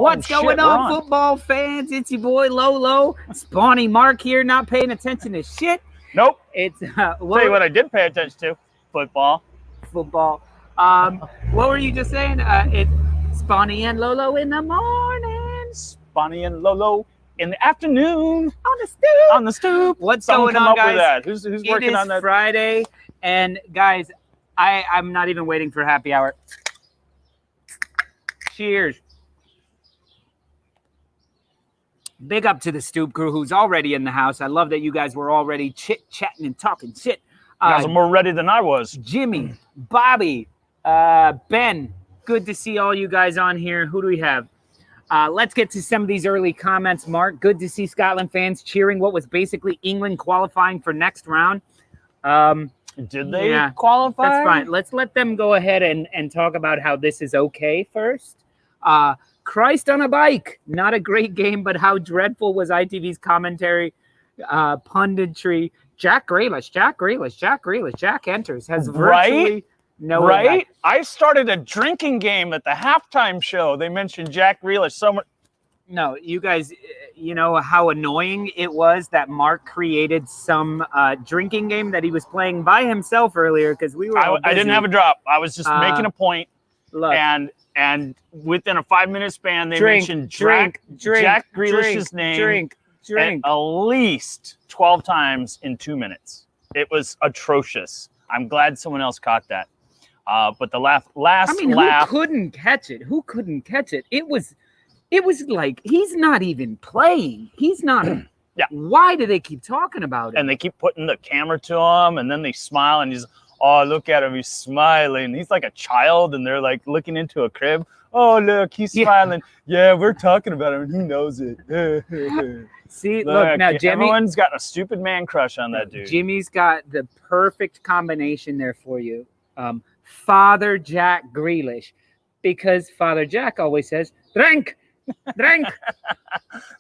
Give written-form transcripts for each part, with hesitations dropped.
What's going on, football fans? It's your boy Lolo. Spawny Mark here, not paying attention to shit. Nope. It's tell you what I did pay attention to: football. Football. What were you just saying? It's Spawny and Lolo in the morning. Spawny and Lolo in the afternoon. On the stoop. On the stoop. What's going on, guys? With that? Who's working on that? It is Friday, and guys, I'm not even waiting for happy hour. Cheers. Big up to the Stoop crew who's already in the house. I love that you guys were already chit-chatting and talking shit. You guys are more ready than I was. Jimmy, Bobby, Ben, good to see all you guys on here. Who do we have? Let's get to some of these early comments. Mark, good to see Scotland fans cheering what was basically England qualifying for next round. Did they qualify? That's fine. Let's let them go ahead and talk about how this is okay first. Christ on a bike. Not a great game, but how dreadful was ITV's commentary, punditry. Jack Grealish, Jack enters, has virtually no impact. I started a drinking game at the halftime show. They mentioned Jack Grealish. No, you guys, you know how annoying it was that Mark created some drinking game that he was playing by himself earlier because we were all busy. I didn't have a drop. I was just making a point. Look. And within a 5-minute span, they mentioned Jack Grealish's name at least 12 times in 2 minutes. It was atrocious. I'm glad someone else caught that. But the last laugh. Who couldn't catch it? Who couldn't catch it? It was like he's not even playing. He's not. Yeah. Why do they keep talking about it? And they keep putting the camera to him, and then they smile, and he's. Oh, look at him. He's smiling. He's like a child, and they're like looking into a crib. Oh, look, he's smiling. Yeah, we're talking about him, and he knows it. See, look, now, Jimmy. Everyone's got a stupid man crush on that dude. Jimmy's got the perfect combination there for you. Father Jack Grealish, because Father Jack always says, drink.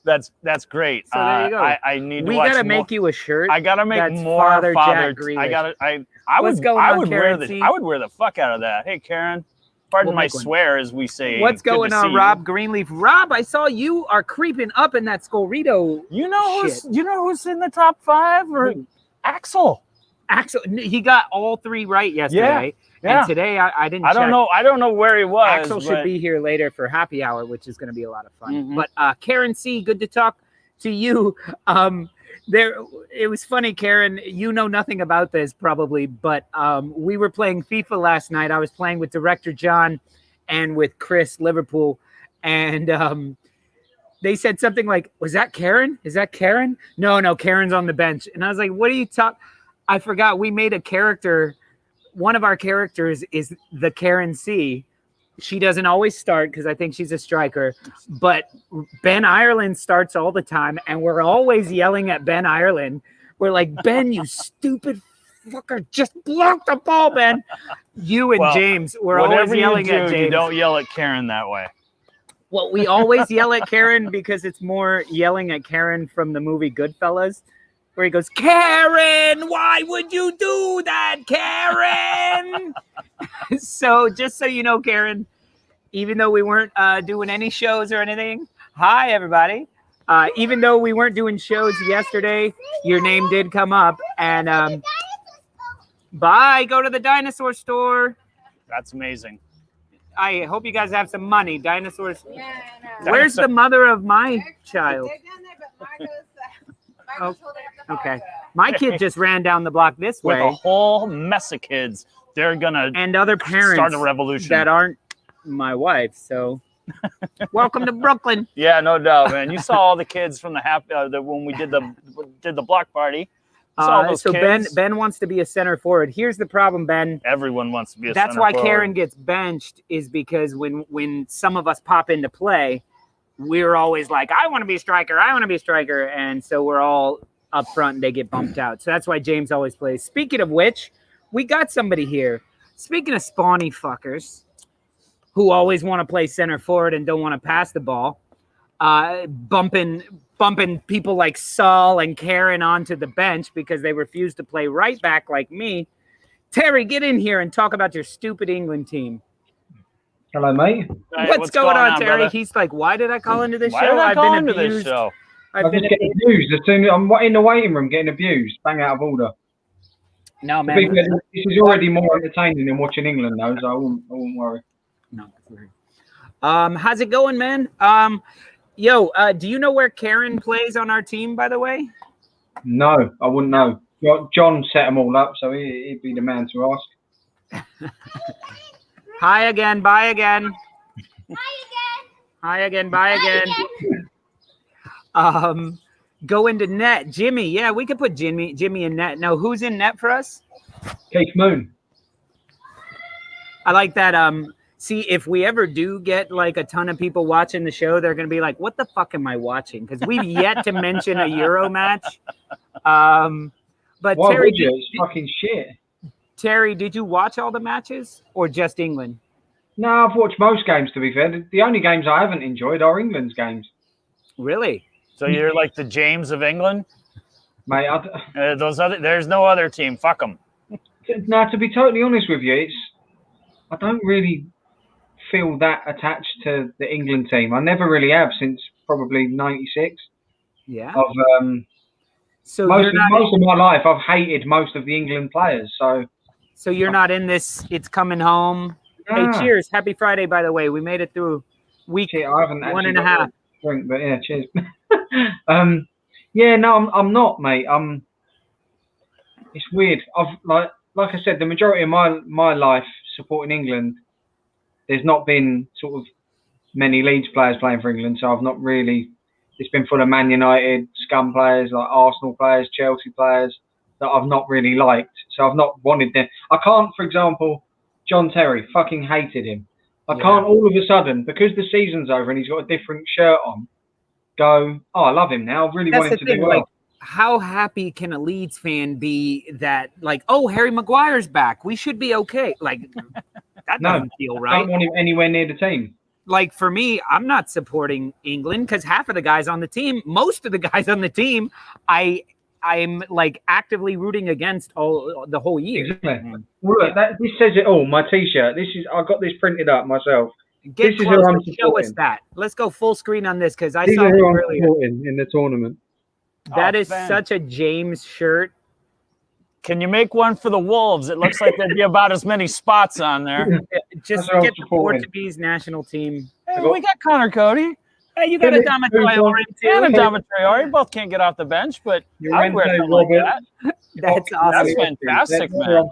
That's great. So there you go. I need to We watch gotta more. make you a shirt. I gotta make that's more Father Jack Grealish. I would wear the fuck out of that. Hey, Karen, pardon my swear, as we say. What's going on, Rob Greenleaf? Rob, I saw you are creeping up in that Scorito. You know who's in the top 5? Or Axel. Axel, he got all 3 right yesterday. Yeah. And today I didn't. I don't know where he was. Axel should be here later for happy hour, which is going to be a lot of fun. But Karen C, good to talk to you. It was funny, Karen. You know nothing about this probably, but we were playing FIFA last night. I was playing with Director John and with Chris Liverpool, and they said something like, "Was that Karen? Is that Karen?" No, Karen's on the bench. And I was like, "What are you talking?" I forgot we made a character. One of our characters is the Karen C. She doesn't always start because I think she's a striker, but Ben Ireland starts all the time, and we're always yelling at Ben Ireland. We're like, Ben, you stupid fucker, just block the ball, Ben. You and James, we're always yelling at James. You don't yell at Karen that way. Well, we always yell at Karen because it's more yelling at Karen from the movie Goodfellas, where he goes, Karen, why would you do that, Karen? So just so you know, Karen, even though we weren't doing any shows or anything, hi, everybody. Even though we weren't doing shows yesterday, your name did come up. And bye, go to the dinosaur store. That's amazing. I hope you guys have some money. Dinosaurs. Yeah, I know. Where's the mother of my child? They're down there, but Marcos told her to Okay. My kid just ran down the block this way. With a whole mess of kids. They're going to and other parents start a revolution that aren't my wife. So welcome to Brooklyn. Yeah, no doubt, man. You saw all the kids from the when we did the block party. So Ben wants to be a center forward. Here's the problem, Ben. Everyone wants to be a That's center why forward. Karen gets benched, is because when some of us pop into play, we're always like, I want to be a striker. And so we're all up front and they get bumped out. So that's why James always plays. Speaking of which, we got somebody here. Speaking of spawny fuckers who always want to play center forward and don't want to pass the ball, bumping people like Saul and Karen onto the bench because they refuse to play right back like me. Terry, get in here and talk about your stupid England team. Hello, mate. Hey, what's going on, Terry? brother? He's like, why did I call into this Why show? did I I've call been into this abused. show? I've been getting abused. I'm in the waiting room getting abused. Bang out of order. No, man. This is already more entertaining than watching England, though, so I wouldn't worry. No. How's it going, man? Do you know where Karen plays on our team, by the way? No, I wouldn't know. John set them all up, so he'd be the man to ask. Hi again, bye again. Hi again, bye again. Go into net. Jimmy, yeah, we could put Jimmy in net. No, who's in net for us? Keith Moon. I like that. See, if we ever do get like a ton of people watching the show, they're going to be like, what the fuck am I watching? Because we've yet to mention a Euro match. But Why Terry, would you? It's fucking shit. Terry, did you watch all the matches or just England? No, I've watched most games, to be fair. The only games I haven't enjoyed are England's games. Really? So you're like the James of England? Mate, there's no other team. Fuck them. No, to be totally honest with you, I don't really feel that attached to the England team. I never really have since probably '96. Yeah. So most of my life, I've hated most of the England players. So you're not in this. It's coming home. Hey, cheers! Happy Friday, by the way. We made it through week I haven't 1.5. Drink, but yeah, cheers. Yeah, no, I'm not, mate. It's weird. I've like I said, the majority of my life supporting England, there's not been sort of many Leeds players playing for England, so I've not really. It's been full of Man United scum players, like Arsenal players, Chelsea players that I've not really liked. So I've not wanted them. I can't, for example, John Terry, fucking hated him. I can't all of a sudden, because the season's over and he's got a different shirt on, go, oh, I love him now. I really want him to do well. Like, how happy can a Leeds fan be that, like, oh, Harry Maguire's back, we should be okay? Like, that doesn't feel right. I don't want him anywhere near the team. Like, for me, I'm not supporting England because half of the guys on the team, most of the guys on the team, I'm like actively rooting against the whole year. Exactly. Well, look, this says it all. My T-shirt. I got this printed up myself. Get close and show us that. Let's go full screen on this because I saw it earlier. In the tournament. That is such a James shirt. Can you make one for the Wolves? It looks like there'd be about as many spots on there. Just get the Portuguese national team. Hey, we got Connor Cody. Hey, you got a Traore too. And a Traore. Both can't get off the bench, but I'd wear something like that. That's awesome. That's fantastic, man.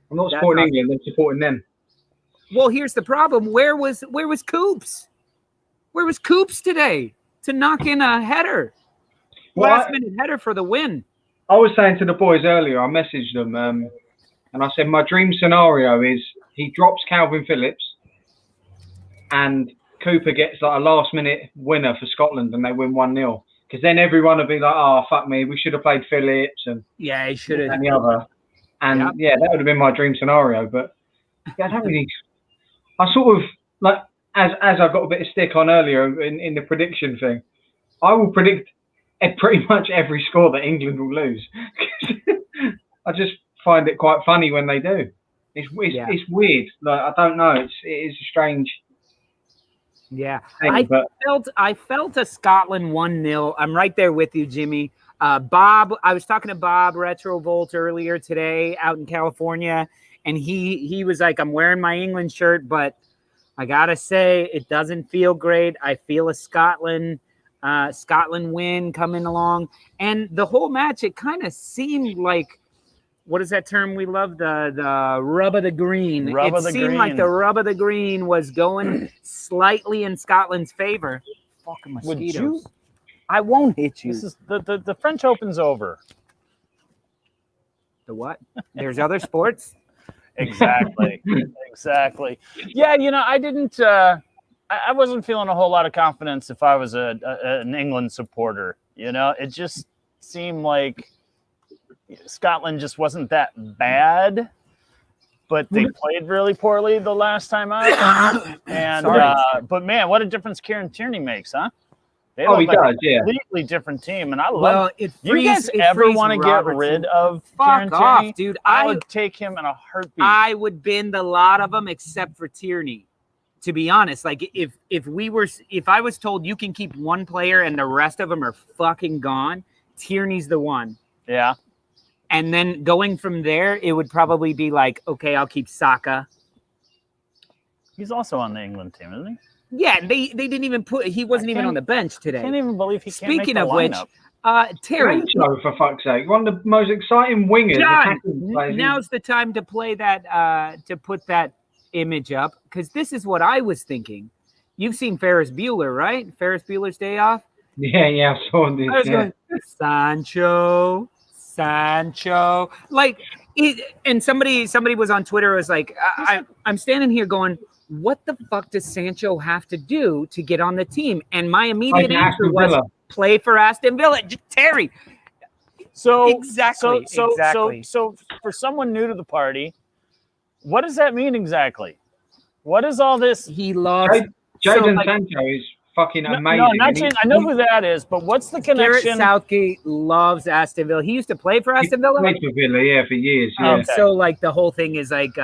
I'm not supporting England. I'm supporting them. Well, here's the problem. Where was Coops? Where was Coops today to knock in a header? Last minute header for the win. I was saying to the boys earlier, I messaged them, and I said my dream scenario is he drops Calvin Phillips and Cooper gets like a last minute winner for Scotland and they win 1-0. Because then everyone will be like, oh, fuck me, we should have played Phillips and he should have. And the other. And that would have been my dream scenario. But I don't really. I sort of like as I got a bit of stick on earlier in the prediction thing. I will predict pretty much every score that England will lose. I just find it quite funny when they do. It's weird. Like I don't know. It is strange. Yeah, thing, I felt a Scotland 1-0. I'm right there with you, Jimmy. Bob, I was talking to Bob Retrovolt earlier today out in California, and he was like, I'm wearing my England shirt, but I gotta say it doesn't feel great. I feel a Scotland win coming along, and the whole match it kind of seemed like, what is that term we love? The rub of the green. It seemed like the rub of the green was going slightly in Scotland's favor. Fucking mosquitoes. I won't hit you. This is the French Open's over. The what? There's other sports? Exactly. Exactly. Yeah, I didn't I wasn't feeling a whole lot of confidence if I was an England supporter. It just seemed like Scotland just wasn't that bad, but they played really poorly the last time out. And but man, what a difference Kieran Tierney makes, huh? They Oh, look he like does, a yeah. completely different team, and I love. Well, it You guys ever want to get rid of Kieran Fuck off, Tierney? dude. I would take him in a heartbeat. I would bend a lot of them except for Tierney. To be honest, like if I was told you can keep one player and the rest of them are fucking gone, Tierney's the one. Yeah. And then going from there, it would probably be like, okay, I'll keep Saka. He's also on the England team, isn't he? Yeah, they didn't even put. He wasn't even on the bench today. I can't even believe he can't Speaking make of the which, lineup. Terry, Rancho, for fuck's sake, one of the most exciting wingers. John, players. now's the time to play that. To put that image up, because this is what I was thinking. You've seen Ferris Bueller, right? Ferris Bueller's Day Off. Yeah, I saw this. I was going, Sancho, like, and somebody was on Twitter was like, I'm standing here going, what the fuck does Sancho have to do to get on the team? And my immediate answer was play for Aston Villa. Terry. So exactly. So for someone new to the party, what does that mean exactly? What is all this? He loves Jadon Sancho is fucking amazing. No, I know who that is, but what's the connection? Gareth Southgate loves Aston Villa. He used to play for Aston Villa? He played for Villa, yeah, for years. Yeah. So, like, the whole thing is, like,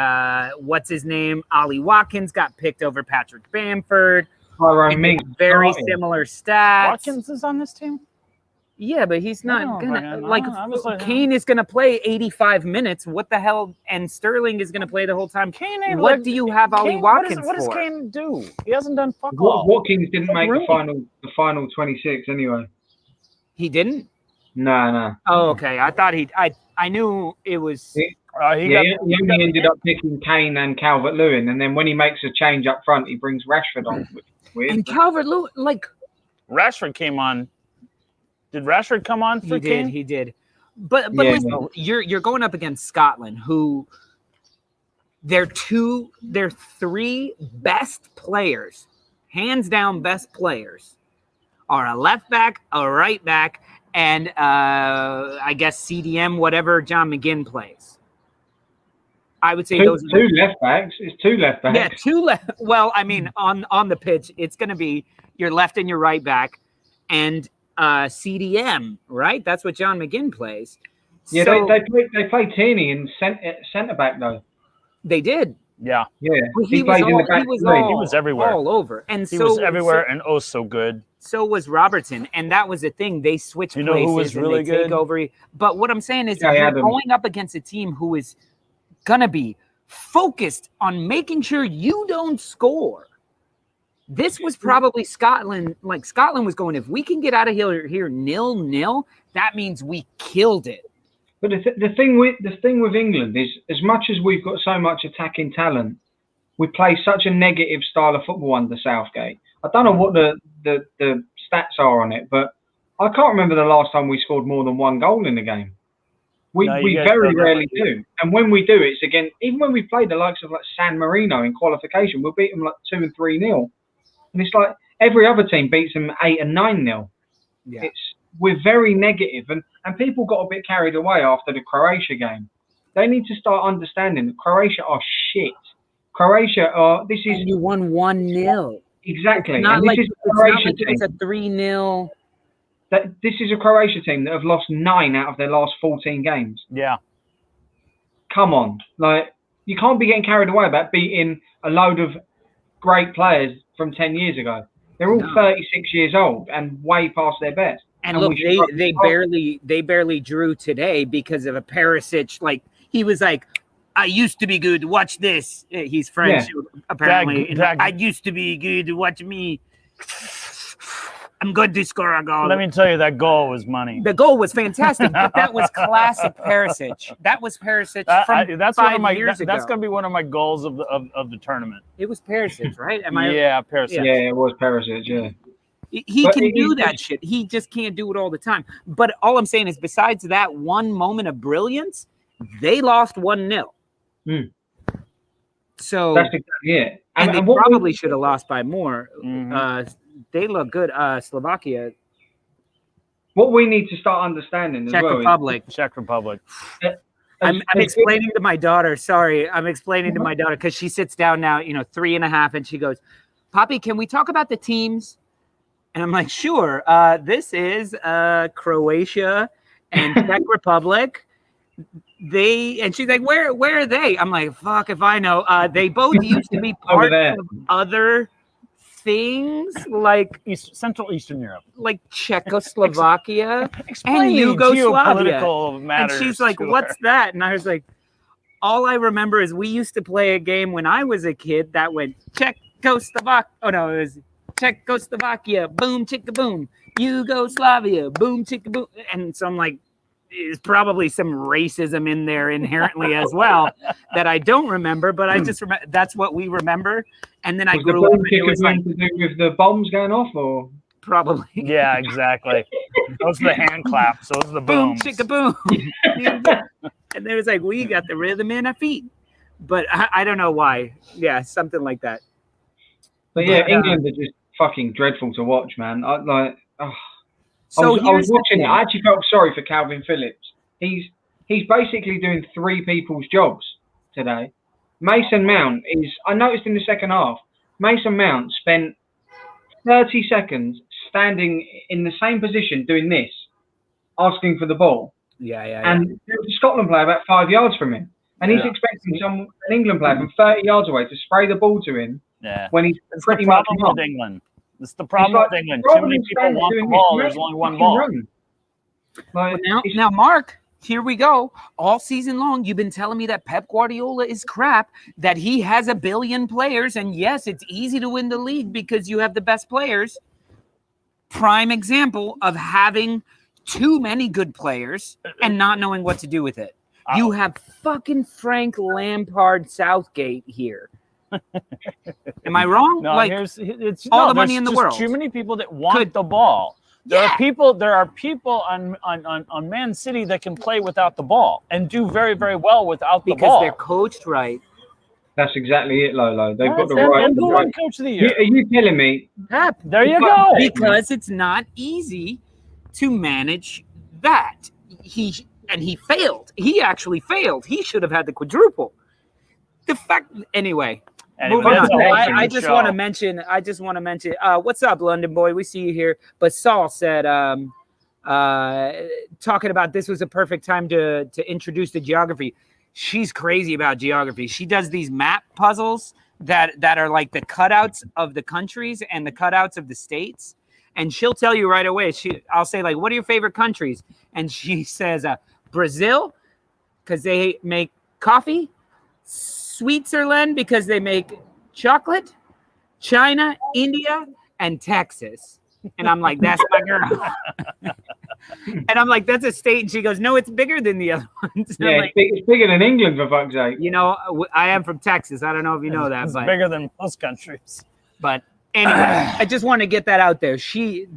what's his name? Ollie Watkins got picked over Patrick Bamford. Very similar stats. Watkins is on this team? Yeah, but he's not gonna Kane is gonna play 85 minutes. What the hell? And Sterling is gonna play the whole time. What do you have Ollie Watkins for? What does Kane do? He hasn't done fuck all. Watkins didn't make the final 26 anyway. He didn't? No. Oh, okay. I thought I knew it was. He only ended up picking Kane and Calvert-Lewin, and then when he makes a change up front, he brings Rashford on. Which is weird. And Calvert-Lewin, like, Rashford came on. Did Rashford come on for Kane? He did. But listen, you're going up against Scotland, who their three best players, hands down best players, are a left back, a right back, and I guess CDM, whatever John McGinn plays. I would say those two left backs. It's two left backs. Yeah, two left. Well, I mean, on the pitch, it's going to be your left and your right back, and CDM, right? That's what John McGinn plays. Yeah, so, they play Tierney in centre back though. They did. Yeah. He played in the back. He was everywhere, all over, and he was everywhere, and oh, so good. So was Robertson, and that was the thing. They switched places. Who was really good? Take over. But what I'm saying is, you're going up against a team who is gonna be focused on making sure you don't score. This was probably Scotland. Like, Scotland was going, if we can get out of here 0-0, that means we killed it. But the thing with England is, as much as we've got so much attacking talent, we play such a negative style of football under Southgate. I don't know what the stats are on it, but I can't remember the last time we scored more than one goal in a game. We very rarely do. And when we do, it's again, even when we play the likes of like San Marino in qualification, we'll beat them like 2 and 3-0. And it's like every other team beats them 8 and 9-0. Yeah. We're very negative, and people got a bit carried away after the Croatia game. They need to start understanding that Croatia are shit. And you won 1-0. Exactly. It's not and like, this is a Croatia team. It's a 3-0. This is a Croatia team that have lost 9 out of their last 14 games. Yeah. Come on. Like, you can't be getting carried away about beating a load of great players from 10 years ago. They're all 36 years old and way past their best. And look, they barely drew today because of a Perisic. Like, he was like, I used to be good. Watch this. He's French, apparently. I used to be good. Watch me. I'm going to score a goal. Let me tell you, that goal was money. The goal was fantastic, but that was classic Perisic. That was Perisic from that's 5 years ago. That's going to be one of my goals of the tournament. It was Perisic, right? Yeah, Perisic. Yeah, it was Perisic, yeah. He can do that shit. He just can't do it all the time. But all I'm saying is, besides that one moment of brilliance, they lost 1-0. So that's exactly it. And they probably should have lost by more. They look good. Slovakia. What we need to start understanding as Czech Republic. Czech Republic. I'm explaining to my daughter. Sorry, I'm explaining to my daughter because she sits down now, 3.5, and she goes, "Poppy, can we talk about the teams?" And I'm like, sure. This is Croatia and Czech Republic. And she's like, where are they? I'm like, fuck if I know. They both used to be part of other things, like Central Eastern Europe, like Czechoslovakia and Yugoslavia. And she's like, what's that? And I was like, all I remember is we used to play a game when I was a kid that went Czechoslovakia. Oh no, it was Czechoslovakia, boom, chicka boom, Yugoslavia, boom, chicka boom. And so I'm like, there's probably some racism in there inherently as well that I don't remember, but I just remember that's what we remember. And then I grew up. It was like to do with the bombs going off, or probably. Yeah, exactly. Those are the hand claps. Those are the booms. Boom, chicka boom. And there was like, we got the rhythm in our feet, but I don't know why. Yeah, something like that. But yeah, England are just fucking dreadful to watch, man. I was watching it. I actually felt sorry for Calvin Phillips. He's basically doing three people's jobs today. Mason Mount I noticed in the second half, Mason Mount spent 30 seconds standing in the same position doing this, asking for the ball. And there was a Scotland player about 5 yards from him. And he's expecting an England player from 30 yards away to spray the ball to him when he's pretty much with England. It's the problem with England. Too many people want the ball. There's only one ball. Now, Mark, here we go. All season long, you've been telling me that Pep Guardiola is crap, that he has a billion players, and yes, it's easy to win the league because you have the best players. Prime example of having too many good players and not knowing what to do with it. You have fucking Frank Lampard Southgate here. Am I wrong? No, like it's all the money in the world. Too many people that want the ball. There are people on Man City that can play without the ball and do very, very well without the ball because they're coached right. That's exactly it, Lolo. They've got the right. Coach of the year. Are you telling me? Pep. There you go. Because it's not easy to manage that. He failed. He actually failed. He should have had the quadruple. The fact, anyway. Moving on. I just want to mention. What's up, London boy? We see you here. But Saul said, talking about this was a perfect time to introduce the geography. She's crazy about geography. She does these map puzzles that are like the cutouts of the countries and the cutouts of the states. And she'll tell you right away. I'll say, like, what are your favorite countries? And she says, Brazil, because they make coffee. Switzerland, because they make chocolate. China, India, and Texas. And I'm like, that's my girl. And I'm like, that's a state. And she goes, no, it's bigger than the other ones. Yeah, like, it's bigger than England, for fuck's sake. You know, I am from Texas. I don't know if you know that. It's bigger than most countries. But anyway, I just want to get that out there. She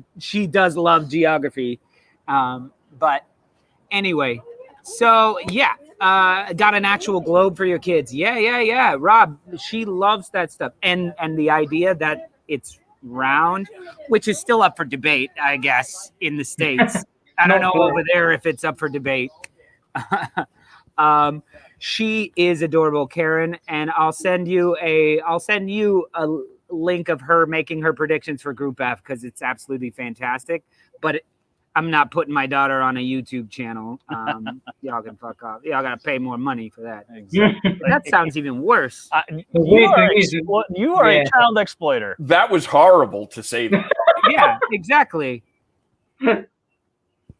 does love geography. But anyway, so yeah, got an actual globe for your kids. Yeah. Rob, she loves that stuff. And the idea that it's round, which is still up for debate, I guess, in the States. I don't know over there if it's up for debate. She is adorable, Karen, and I'll send you a link of her making her predictions for Group F because it's absolutely fantastic. But I'm not putting my daughter on a YouTube channel. Y'all can fuck off. Y'all gotta pay more money for that. Exactly. That sounds even worse. You are a child exploiter. That was horrible to say that. Yeah, exactly.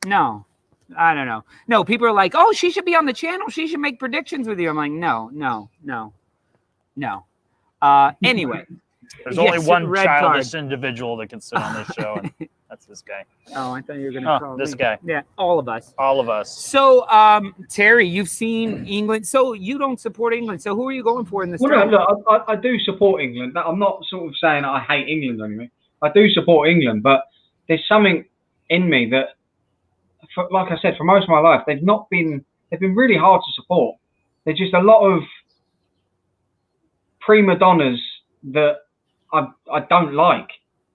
No, I don't know. No, people are like, oh, she should be on the channel. She should make predictions with you. I'm like, no. Anyway. There's only one childish individual that can sit on this show, and that's this guy. Oh, I thought you were going to call this me. Guy. Yeah, all of us. All of us. So, Terry, you've seen England. So you don't support England. So who are you going for in this? Well, no, look, I do support England. I'm not sort of saying I hate England or anything. I do support England, but there's something in me that, like I said, for most of my life, they've been really hard to support. There's just a lot of prima donnas that I don't like.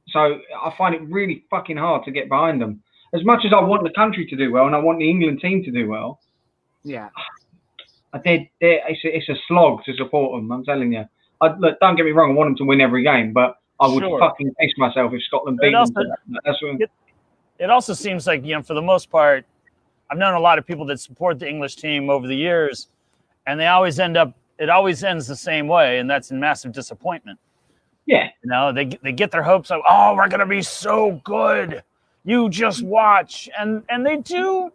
So I find it really fucking hard to get behind them. As much as I want the country to do well and I want the England team to do well, yeah, it's a slog to support them. I'm telling you. Look, don't get me wrong. I want them to win every game, but I would fucking piss myself if Scotland beat them. It also seems like, for the most part, I've known a lot of people that support the English team over the years, and it always ends the same way, and that's in massive disappointment. Yeah. They get their hopes up. Oh, we're going to be so good. You just watch. And they do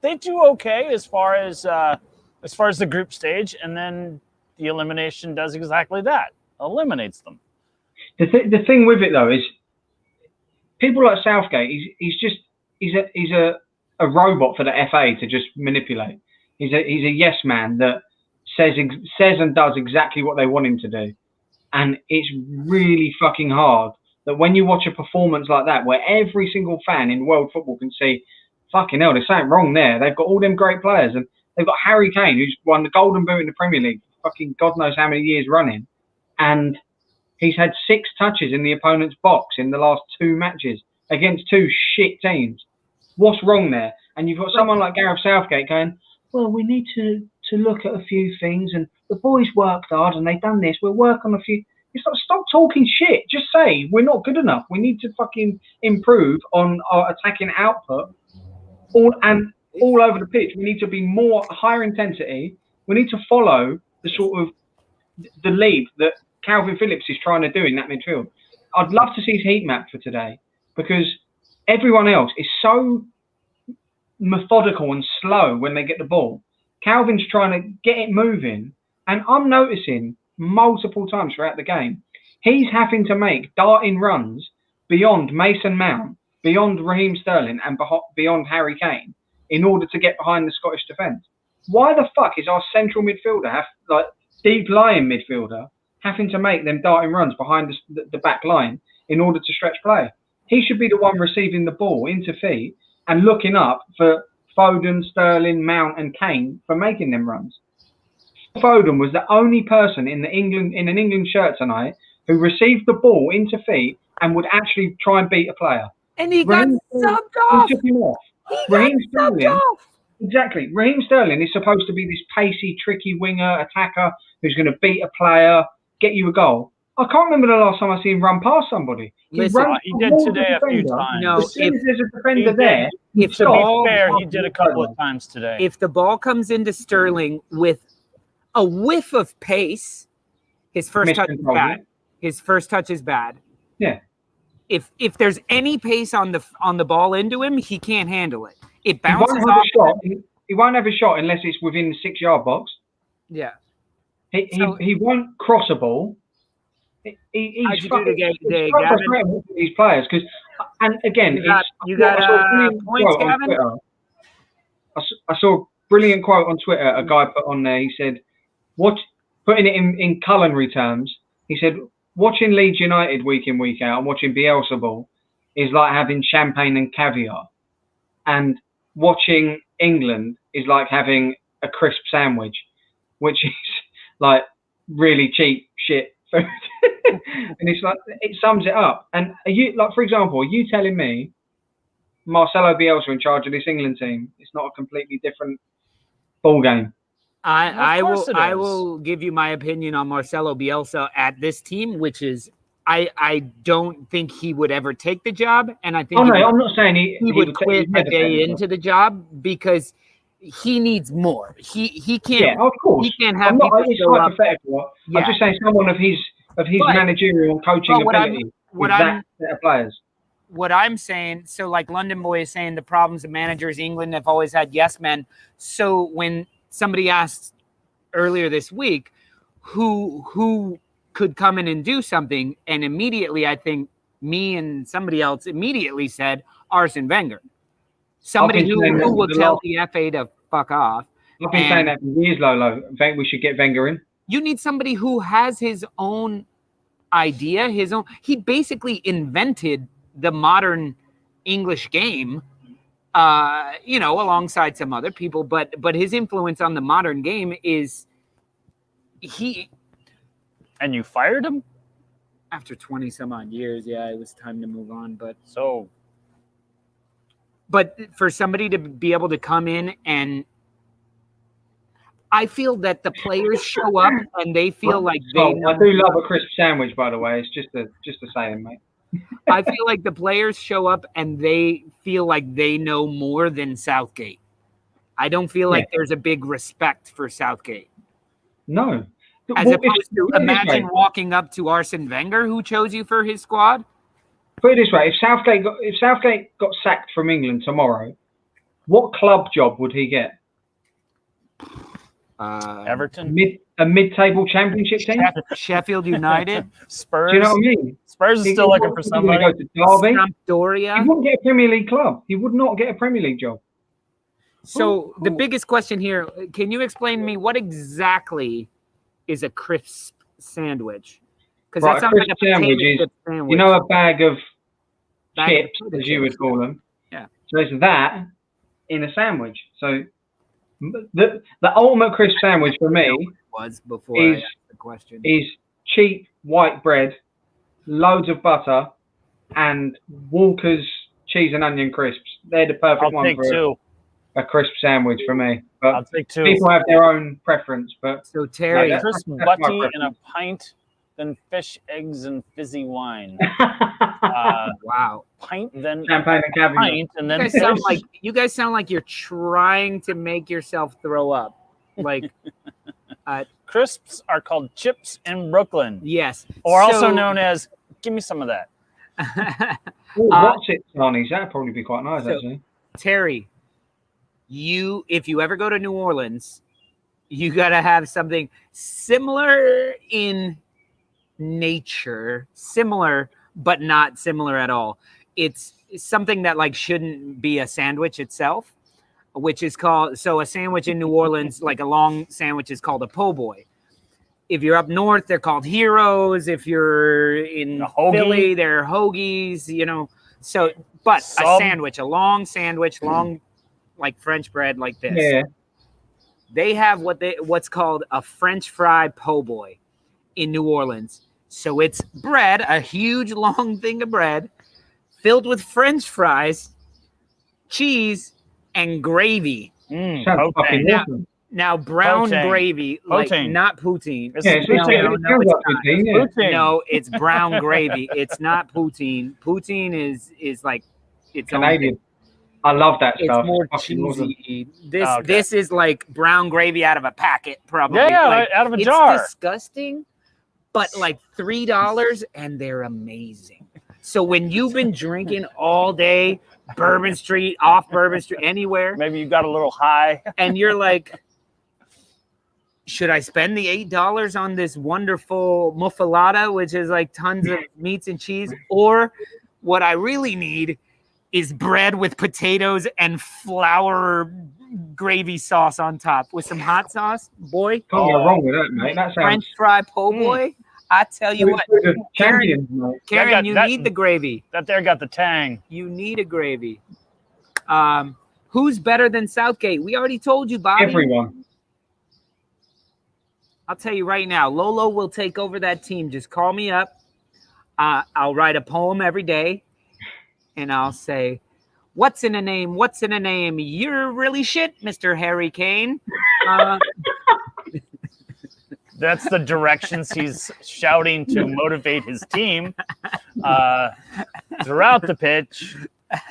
okay as far as the group stage, and then the elimination does exactly that. Eliminates them. The thing with it though is people like Southgate, he's a robot for the FA to just manipulate. He's a yes man that says and does exactly what they want him to do. And it's really fucking hard that when you watch a performance like that, where every single fan in world football can see, fucking hell, there's something wrong there. They've got all them great players, and they've got Harry Kane, who's won the Golden Boot in the Premier League, fucking God knows how many years running, and he's had 6 touches in the opponent's box in the last 2 matches against 2 shit teams. What's wrong there? And you've got someone like Gareth Southgate going, well, we need to look at a few things, and the boys worked hard and they've done this. We'll work on a few. It's like, stop talking shit. Just say we're not good enough. We need to fucking improve on our attacking output all over the pitch. We need to be higher intensity. We need to follow the sort of the lead that Calvin Phillips is trying to do in that midfield. I'd love to see his heat map for today, because everyone else is so methodical and slow when they get the ball. Calvin's trying to get it moving, and I'm noticing multiple times throughout the game, he's having to make darting runs beyond Mason Mount, beyond Raheem Sterling, and beyond Harry Kane in order to get behind the Scottish defence. Why the fuck is our central midfielder, deep lying midfielder, having to make them darting runs behind the back line in order to stretch play? He should be the one receiving the ball into feet and looking up for Foden, Sterling, Mount and Kane for making them runs. Foden was the only person in an England shirt tonight who received the ball into feet and would actually try and beat a player. And he got subbed off. He took him off. Raheem Sterling, exactly. Raheem Sterling is supposed to be this pacey, tricky winger, attacker who's going to beat a player, get you a goal. I can't remember the last time I seen him run past somebody. He did today a few times. No, as soon as there's a defender there, to be fair, he did a couple of times today. If the ball comes into Sterling with a whiff of pace, his first touch is bad. His first touch is bad. Yeah. If there's any pace on the ball into him, he can't handle it. It bounces off. He won't have a shot unless it's within the 6-yard box. Yeah. He won't cross a ball. He's frustrating these players because, and again, you got points, Gavin? I saw a brilliant quote on Twitter. A guy put on there. He said, putting it in culinary terms, he said, watching Leeds United week in, week out and watching Bielsa ball is like having champagne and caviar. And watching England is like having a crisp sandwich, which is like really cheap shit food. And it's like, it sums it up. And for example, are you telling me Marcelo Bielsa in charge of this England team, it's not a completely different ball game? I will give you my opinion on Marcelo Bielsa at this team, which is I don't think he would ever take the job, and I think I'm not saying he would quit a day into the job because he needs more. He can't. Yeah, of course. He can't have people show up. I'm just saying someone of his managerial and coaching ability with that set of players. What I'm saying, so like London Boy is saying, the problems of managers, England have always had yes men. So when somebody asked earlier this week who could come in and do something, and immediately I think me and somebody else immediately said Arsene Wenger. Somebody who will tell the FA to fuck off. I've been saying that for years, Lolo. I think we should get Wenger in. You need somebody who has his own idea, he basically invented the modern English game, alongside some other people, but his influence on the modern game is And you fired him? After 20 some odd years, yeah, it was time to move on. But for somebody to be able to come in and I feel that the players show up and they feel like they know. I do love a crisp sandwich, by the way. It's just a saying, mate. I feel like the players show up and they feel like they know more than Southgate. I don't feel like there's a big respect for Southgate. No. As opposed to imagine walking up to Arsene Wenger, who chose you for his squad. Put it this way: if Southgate got sacked from England tomorrow, what club job would he get? Everton, a mid-table championship team, Sheffield United, Spurs. Do you know what I mean? Spurs is still looking for somebody. Go to Derby. Sampdoria. He wouldn't get a Premier League club. He would not get a Premier League job. So the biggest question here: can you explain to me what exactly is a crisp sandwich? Because that sounds like a sandwich potato is, sandwich. you know, a bag of chips, as you would call them. Yeah. So it's that in a sandwich. So the ultimate crisp sandwich for me was before I asked the question is cheap white bread, loads of butter, and Walker's cheese and onion crisps. They're the perfect one for a crisp sandwich for me. But I'll take 2. People have their own preference. But so Terry, crisp butty and a pint, then fish, eggs, and fizzy wine. Wow. Pint, then champagne and caviar. Pint, and then you guys sound like you're trying to make yourself throw up. Like crisps are called chips in Brooklyn. Yes. Or also known as give me some of that. What's it, Sonny's? That'd probably be quite nice, actually. Terry, if you ever go to New Orleans, you gotta have something similar in nature, similar but not similar at all. It's something that like shouldn't be a sandwich itself, which is called a sandwich in New Orleans, like a long sandwich, is called a po' boy. If you're up north, they're called heroes. If you're in Philly, they're hoagies. You know, but a sandwich, a long sandwich, long like French bread, like this. Yeah. They have what's called a French fry po' boy in New Orleans. So it's bread, a huge long thing of bread, filled with French fries, cheese, and gravy. Now brown gravy, like not poutine. No, it's brown gravy. It's not poutine. Poutine is like it's Canadian. I love that stuff. It's more cheesy. This is like brown gravy out of a packet, probably. Yeah, like, out of a jar. It's disgusting, but like $3, and they're amazing. So when you've been drinking all day, Bourbon Street, off Bourbon Street, anywhere, maybe you got a little high, and you're like, should I spend the $8 on this wonderful muffalata, which is like tons of meats and cheese, or what I really need is bread with potatoes and flour gravy sauce on top with some hot sauce, boy. Can't go wrong with that, mate. That sounds French fry po' boy. I tell you what, Karen, you need the gravy. That there got the tang. You need a gravy. Who's better than Southgate? We already told you, Bobby. Everyone. I'll tell you right now, Lolo will take over that team. Just call me up. I'll write a poem every day. And I'll say, what's in a name? What's in a name? You're really shit, Mr. Harry Kane. That's the directions he's shouting to motivate his team throughout the pitch,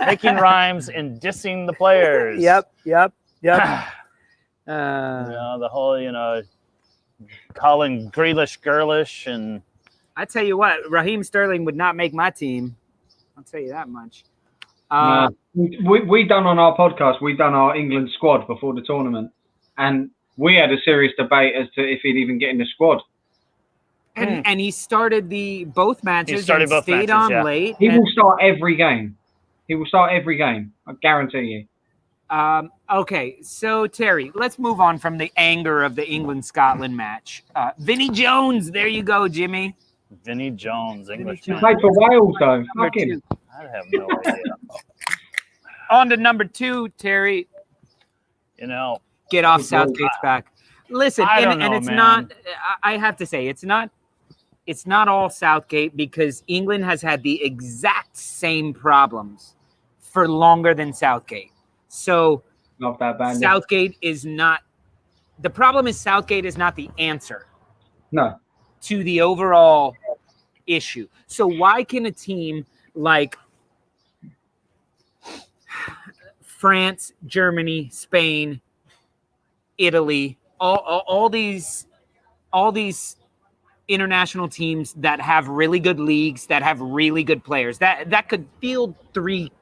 making rhymes and dissing the players. Yep. The whole, calling Grealish girlish. And I tell you what, Raheem Sterling would not make my team. I'll tell you that much. We done on our podcast, we done our England squad before the tournament, and we had a serious debate as to if he'd even get in the squad. And he started both matches and stayed on late. He will start every game. I guarantee you. Okay, so Terry, let's move on from the anger of the England-Scotland match. Vinnie Jones, there you go, Jimmy. Vinnie Jones, English. He played for Wales, though. Fuck him. I have no idea. On to number 2, Terry. Get off Southgate's back. Listen, and it's not. I have to say, it's not all Southgate, because England has had the exact same problems for longer than Southgate. So not that bad. Southgate is not the problem is Southgate is not the answer. No. To the overall issue. So why can a team like France, Germany, Spain, Italy, all these international teams that have really good leagues, that have really good players, that could field 3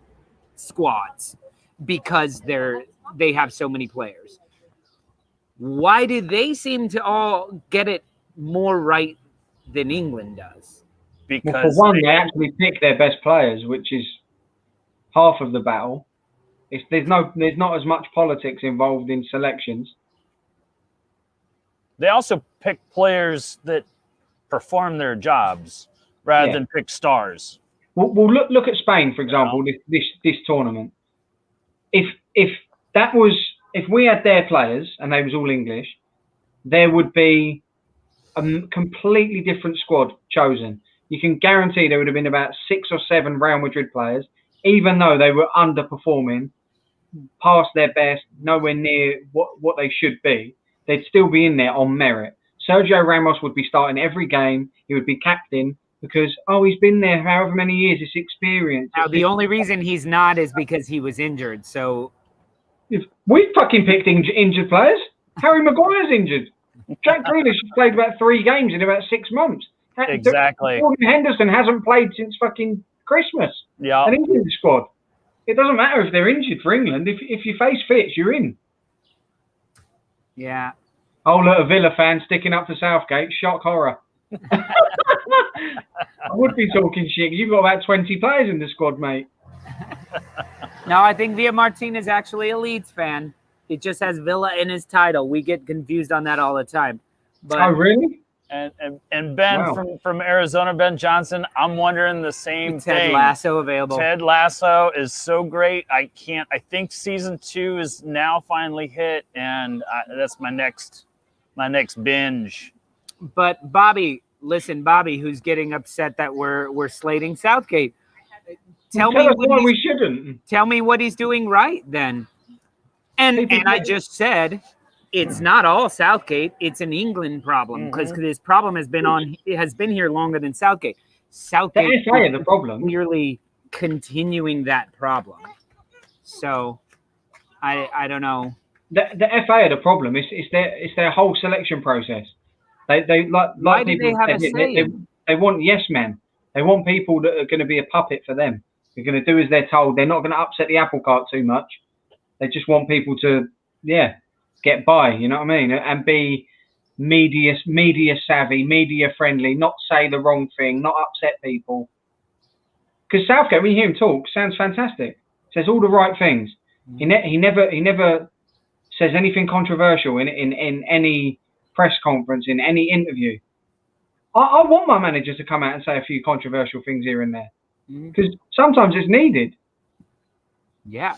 squads because they have so many players. Why do they seem to all get it more right than England does? Because for one, they actually pick their best players, which is half of the battle. There's not as much politics involved in selections. They also pick players that perform their jobs rather than pick stars. Well, look at Spain, for example, this tournament. If we had their players and they was all English, there would be a completely different squad chosen. You can guarantee there would have been about 6 or 7 Real Madrid players, even though they were underperforming, past their best, nowhere near what they should be. They'd still be in there on merit. Sergio Ramos would be starting every game. He would be captain because, he's been there however many years, it's experience. Now, the only reason he's not is because he was injured. So we fucking picked injured players. Harry Maguire's injured. Jack Grealish played about 3 games in about 6 months. Exactly. Jordan Henderson hasn't played since fucking Christmas. Yeah. An England squad. It doesn't matter if they're injured for England. If your face fits, you're in. Yeah. Oh, look, a Villa fan sticking up for Southgate. Shock horror. I would be talking shit. You've got about 20 players in the squad, mate. No, I think Villa Martin is actually a Leeds fan. It just has Villa in his title. We get confused on that all the time. But, oh, really? And Ben from Arizona, Ben Johnson, I'm wondering the same thing. Ted Lasso available. Ted Lasso is so great. I think season 2 is now finally hit, and that's my next binge. But Bobby, who's getting upset that we're slating Southgate? Tell me why we shouldn't. Tell me what he's doing right then. And I just said it's not all Southgate. It's an England problem because this problem has been here longer than Southgate. Southgate is the problem. Clearly continuing that problem. So I don't know. The FA are the problem. It's their whole selection process. They Why do they have a say? They want yes men. They want people that are going to be a puppet for them. They're going to do as they're told. They're not going to upset the apple cart too much. They just want people to get by. You know what I mean? And be media savvy, media friendly. Not say the wrong thing. Not upset people. Because Southgate, when you hear him talk, sounds fantastic. Says all the right things. He never says anything controversial in any press conference, in any interview. I want my manager to come out and say a few controversial things here and there, because sometimes it's needed. Yeah.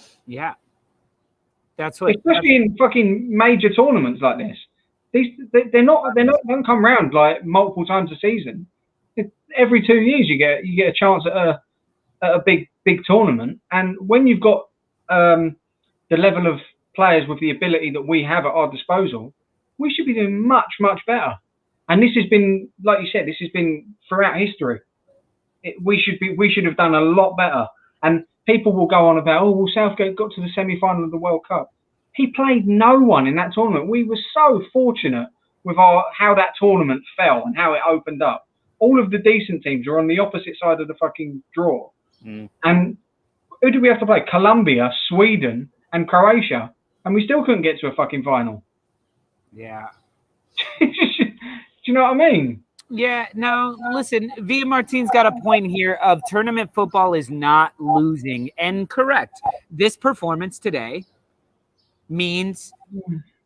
That's what. Especially in fucking major tournaments like this. They don't come round like multiple times a season. Every 2 years you get a chance at a big tournament, and when you've got the level of players with the ability that we have at our disposal, we should be doing much better. And this has been, like you said, this has been throughout history. We should have done a lot better. And people will go on about, Southgate got to the semi-final of the World Cup. He played no one in that tournament. We were so fortunate with how that tournament fell and how it opened up. All of the decent teams are on the opposite side of the fucking draw. And who did we have to play? Colombia, Sweden, and Croatia. And we still couldn't get to a fucking final. Yeah. Do you know what I mean? Yeah, no, listen, Villa Martin's got a point here of tournament football is not losing. And correct, this performance today means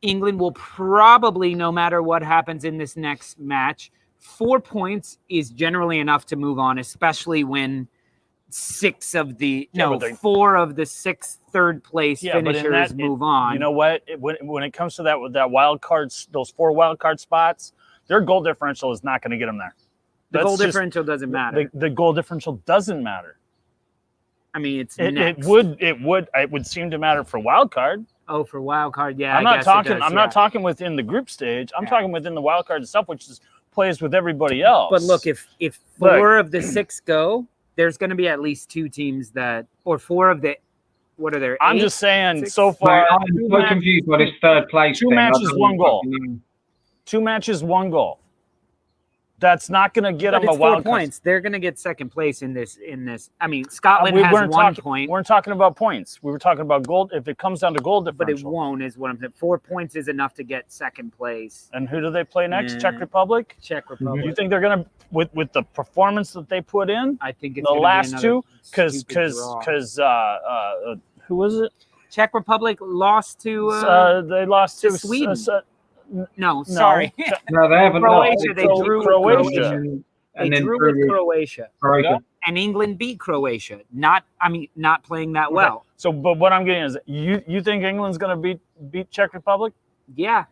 England will probably, no matter what happens in this next match, 4 points is generally enough to move on, especially when 4 of the 6 third place finishers move on. You know what? When it comes to that wild cards, those 4 wild card spots, their goal differential is not going to get them there. The goal differential doesn't matter. The goal differential doesn't matter. I mean, it would seem to matter for wild card. Oh, for wild card, yeah. I'm not talking within the group stage. I'm talking within the wild card itself, which is plays with everybody else. But look, if 4 of the 6 go, there's going to be at least 2 teams that, or 4 of the. What are there? I'm just saying, so far. I'm so confused by this third place. 2 matches, 1 goal. 2 matches, 1 goal. That's not going to get them a wild 4 points. They're going to get second place in this. I mean, Scotland has 1 point. We weren't talking about points. We were talking about goal. If it comes down to goal differential, but it won't. Is what I'm saying. 4 points is enough to get second place. And who do they play next? Czech Republic. Czech Republic. You think they're going to, with the performance that they put in? I think it's the last 2, because who was it? Czech Republic lost to. They lost to Sweden. No, sorry. No, they haven't. Croatia. They drew Croatia. And then drew with Croatia. And England beat Croatia. Not playing that well. So, but what I'm getting is, you think England's going to beat Czech Republic? Yeah,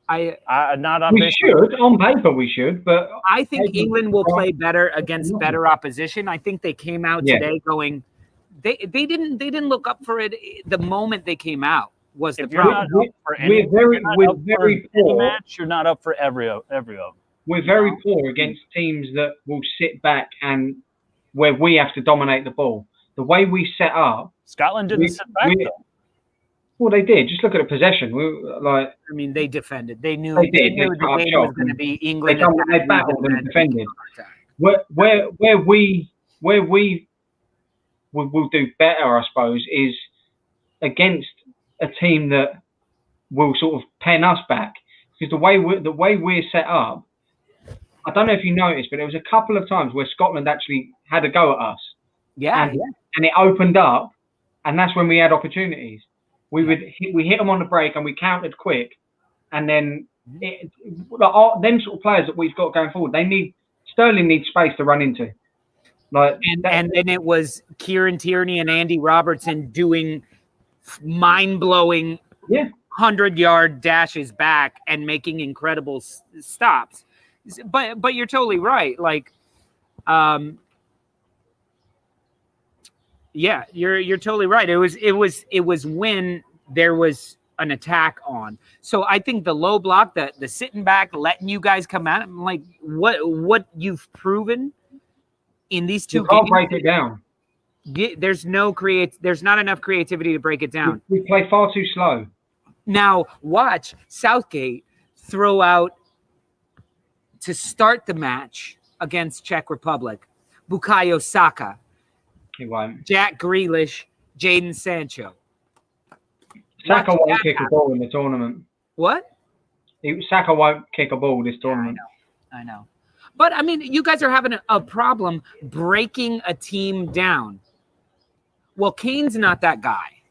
not on. We should on paper. We should, but I think England will play better against better opposition. I think they came out today going. They didn't look up for it the moment they came out. Was the problem? We're very poor. Match, you're not up for every of them. We're very poor against teams that will sit back and where we have to dominate the ball. The way we set up, Scotland didn't sit back. Well, they did. Just look at the possession. They defended. They knew. They knew the game was going to be England. They battled and defended. Where we will do better, I suppose, is against a team that will sort of pen us back, because the way we're set up, I don't know if you noticed, but there was a couple of times where Scotland actually had a go at us. And it opened up, and that's when we had opportunities. We hit them on the break and we countered quick, and then them sort of players that we've got going forward, Sterling needs space to run into. And then it was Kieran Tierney and Andy Robertson doing mind-blowing 100-yard dashes back and making incredible stops. But you're totally right. You're totally right. It was when there was an attack on. So I think the low block, the sitting back, letting you guys come at it, like what you've proven in these 2 games. I'll break it down. There's not enough creativity to break it down. We play far too slow. Now watch Southgate throw out to start the match against Czech Republic, Bukayo Saka, He won't. Jack Grealish, Jadon Sancho. Saka won't kick a ball in the tournament. What? Saka won't kick a ball this tournament. I know. But, I mean, you guys are having a problem breaking a team down. Well, Kane's not that guy.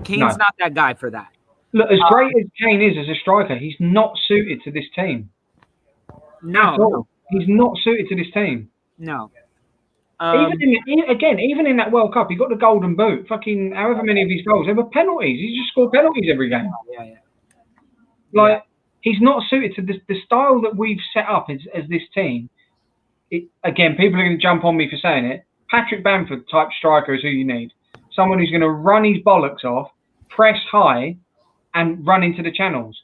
Kane's not that guy for that. Look, as great as Kane is as a striker, he's not suited to this team. No. He's not suited to this team. No. Even in that World Cup, he got the golden boot. Fucking however many of his goals, they were penalties. He just scored penalties every game. He's not suited to the style that we've set up as this team. Again, people are going to jump on me for saying it. Patrick Bamford type striker is who you need. Someone who's going to run his bollocks off, press high, and run into the channels.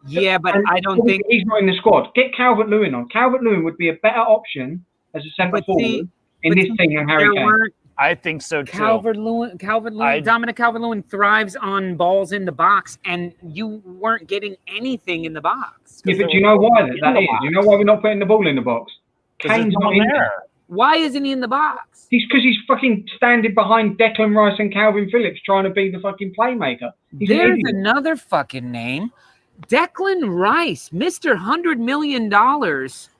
Yeah, but I don't think he's not in the squad. Get Calvert-Lewin on. Calvert-Lewin would be a better option as a centre forward in this team than Harry Kane. I think so too. Dominic Calvert-Lewin thrives on balls in the box, and you weren't getting anything in the box. Yeah, but do you know why that is? Do you know why we're not putting the ball in the box? Kane's not in there. Why isn't he in the box? Because he's fucking standing behind Declan Rice and Calvin Phillips trying to be the fucking playmaker. There's another fucking name. Declan Rice, Mr. $100 million.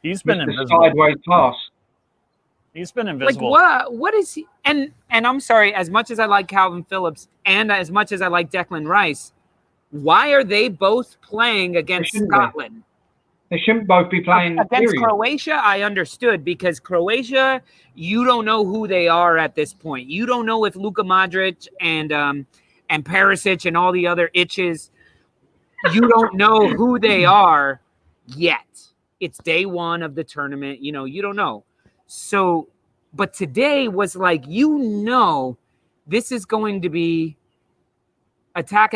He's been invisible. Sideways pass. He's been invisible. Like what is he? And I'm sorry, as much as I like Calvin Phillips and as much as I like Declan Rice, why are they both playing against Scotland? They shouldn't both be playing against Croatia. I understood, because Croatia, you don't know who they are at this point. You don't know if Luka Modric and Perisic and all the other itches. You don't know who they are yet. It's day one of the tournament. You don't know. So, but today was like, this is going to be attack.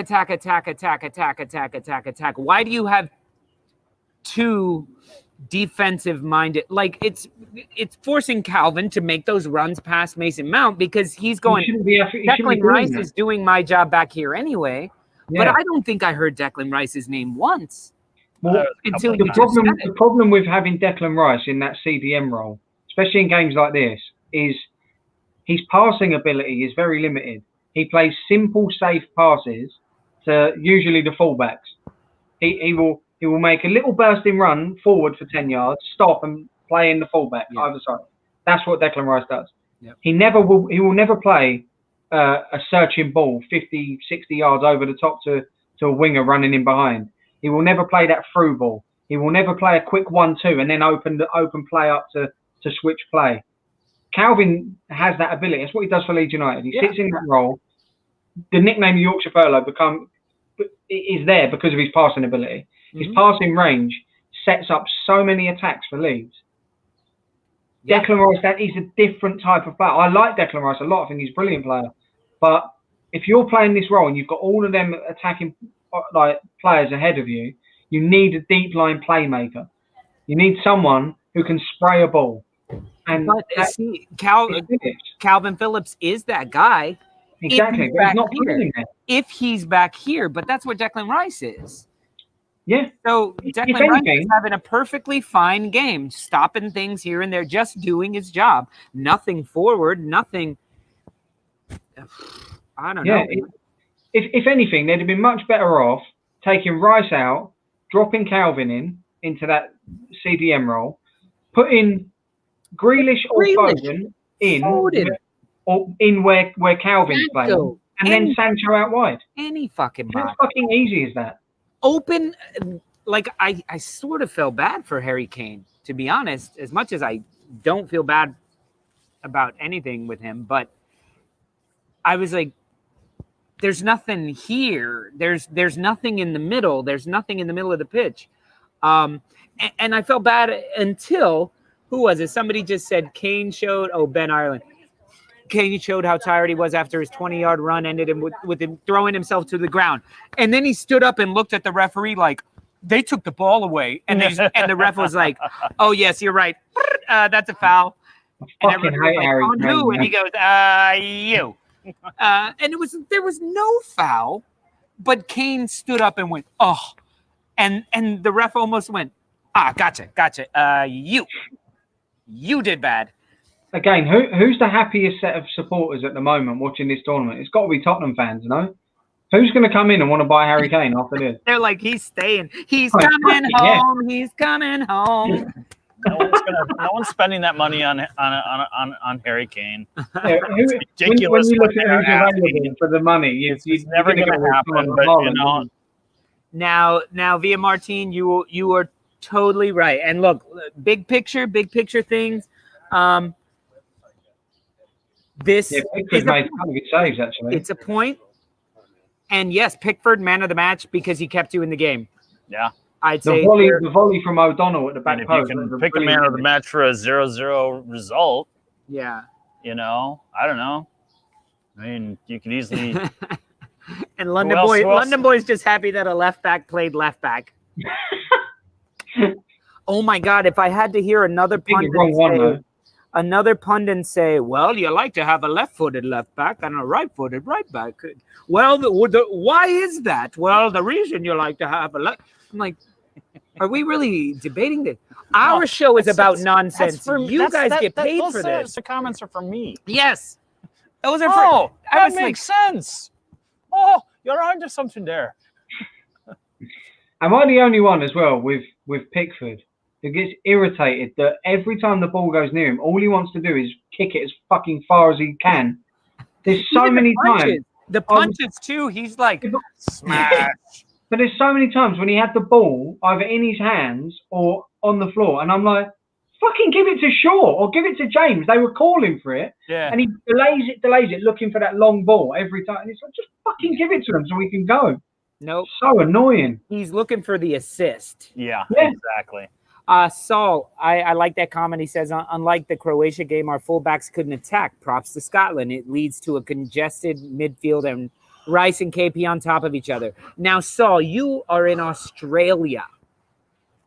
Why do you have two defensive-minded? Like it's forcing Calvin to make those runs past Mason Mount because he's going. Declan Rice is doing my job back here anyway, but I don't think I heard Declan Rice's name once. Well, the problem with having Declan Rice in that CDM role, especially in games like this, is his passing ability is very limited. He plays simple, safe passes to usually the fullbacks. He will make a little bursting run forward for 10 yards, stop and play in the fullback either side. That's what Declan Rice does. Yep. He will never play a searching ball 50, 60 yards over the top to a winger running in behind. He will never play that through ball. He will never play a quick 1-2 and then open play up to switch play. Calvin has that ability. That's what he does for Leeds United. He sits in that role. The nickname Yorkshire Furlough is there because of his passing ability. His passing range sets up so many attacks for Leeds. Yeah. Declan Rice, that is a different type of player. I like Declan Rice a lot. I think he's a brilliant player. But if you're playing this role and you've got all of them attacking like players ahead of you, you need a deep line playmaker. You need someone who can spray a ball. And Calvin Phillips is that guy. Exactly, but he's not playing there. If he's back here, but that's what Declan Rice is. Yeah. So Declan Rice is having a perfectly fine game, stopping things here and there, just doing his job. Nothing forward, nothing. I don't know. If anything, they'd have been much better off taking Rice out, dropping Calvin into that CDM role, putting Grealish or Foden in where Calvin's playing, and then Sancho out wide. Any fucking How fucking easy is that? Open, like I sort of felt bad for Harry Kane, to be honest, as much as I don't feel bad about anything with him, but I was like, there's nothing here. There's nothing in the middle. There's nothing in the middle of the pitch. And I felt bad until, who was it? Somebody just said Kane showed, Ben Ireland. Kane showed how tired he was after his 20-yard run, ended him with him throwing himself to the ground. And then he stood up and looked at the referee like, they took the ball away. And the ref was like, oh, yes, you're right. That's a foul. And everybody was like, on who? And he goes, you. And there was no foul, but Kane stood up and went, oh. And the ref almost went, gotcha. You did bad. Again, who's the happiest set of supporters at the moment watching this tournament? It's got to be Tottenham fans, no? Who's going to come in and want to buy Harry Kane after this? They're like, he's staying. He's coming home. He's coming home. No one's spending that money on Harry Kane. Yeah, ridiculous. When you look at who's available for the money, it's never going to happen. But now, Via Martin, you are totally right. And look, big picture things. This Pickford made some good saves, actually. It's a point. And yes, Pickford, man of the match, because he kept you in the game. Yeah. I'd say the volley from O'Donnell at the back post. If you can pick a man of the match for a 0-0 result, I don't know. I mean, you could easily. And London Boy's just happy that a left back played left back. Oh my God! If I had to hear another pundit say, "Well, you like to have a left-footed left back and a right-footed right back." Well, why is that? Well, the reason you like to have a left. I'm like, are we really debating this? Our show is about nonsense. You guys get paid for this. The comments are for me. Yes. Those are for that makes sense. Oh, you're onto something there. Am I the only one as well with Pickford who gets irritated that every time the ball goes near him, all he wants to do is kick it as fucking far as he can? There's so many times. The punches too. He's like, smash. But there's so many times when he had the ball either in his hands or on the floor, and I'm like, fucking give it to Shaw or give it to James. They were calling for it, and he delays it, looking for that long ball every time. And it's like, just fucking give it to him so we can go. Nope. So annoying. He's looking for the assist. Yeah. Exactly. Saul, I like that comment. He says, unlike the Croatia game, our fullbacks couldn't attack. Props to Scotland. It leads to a congested midfield and Rice and KP on top of each other. Now, Saul, you are in Australia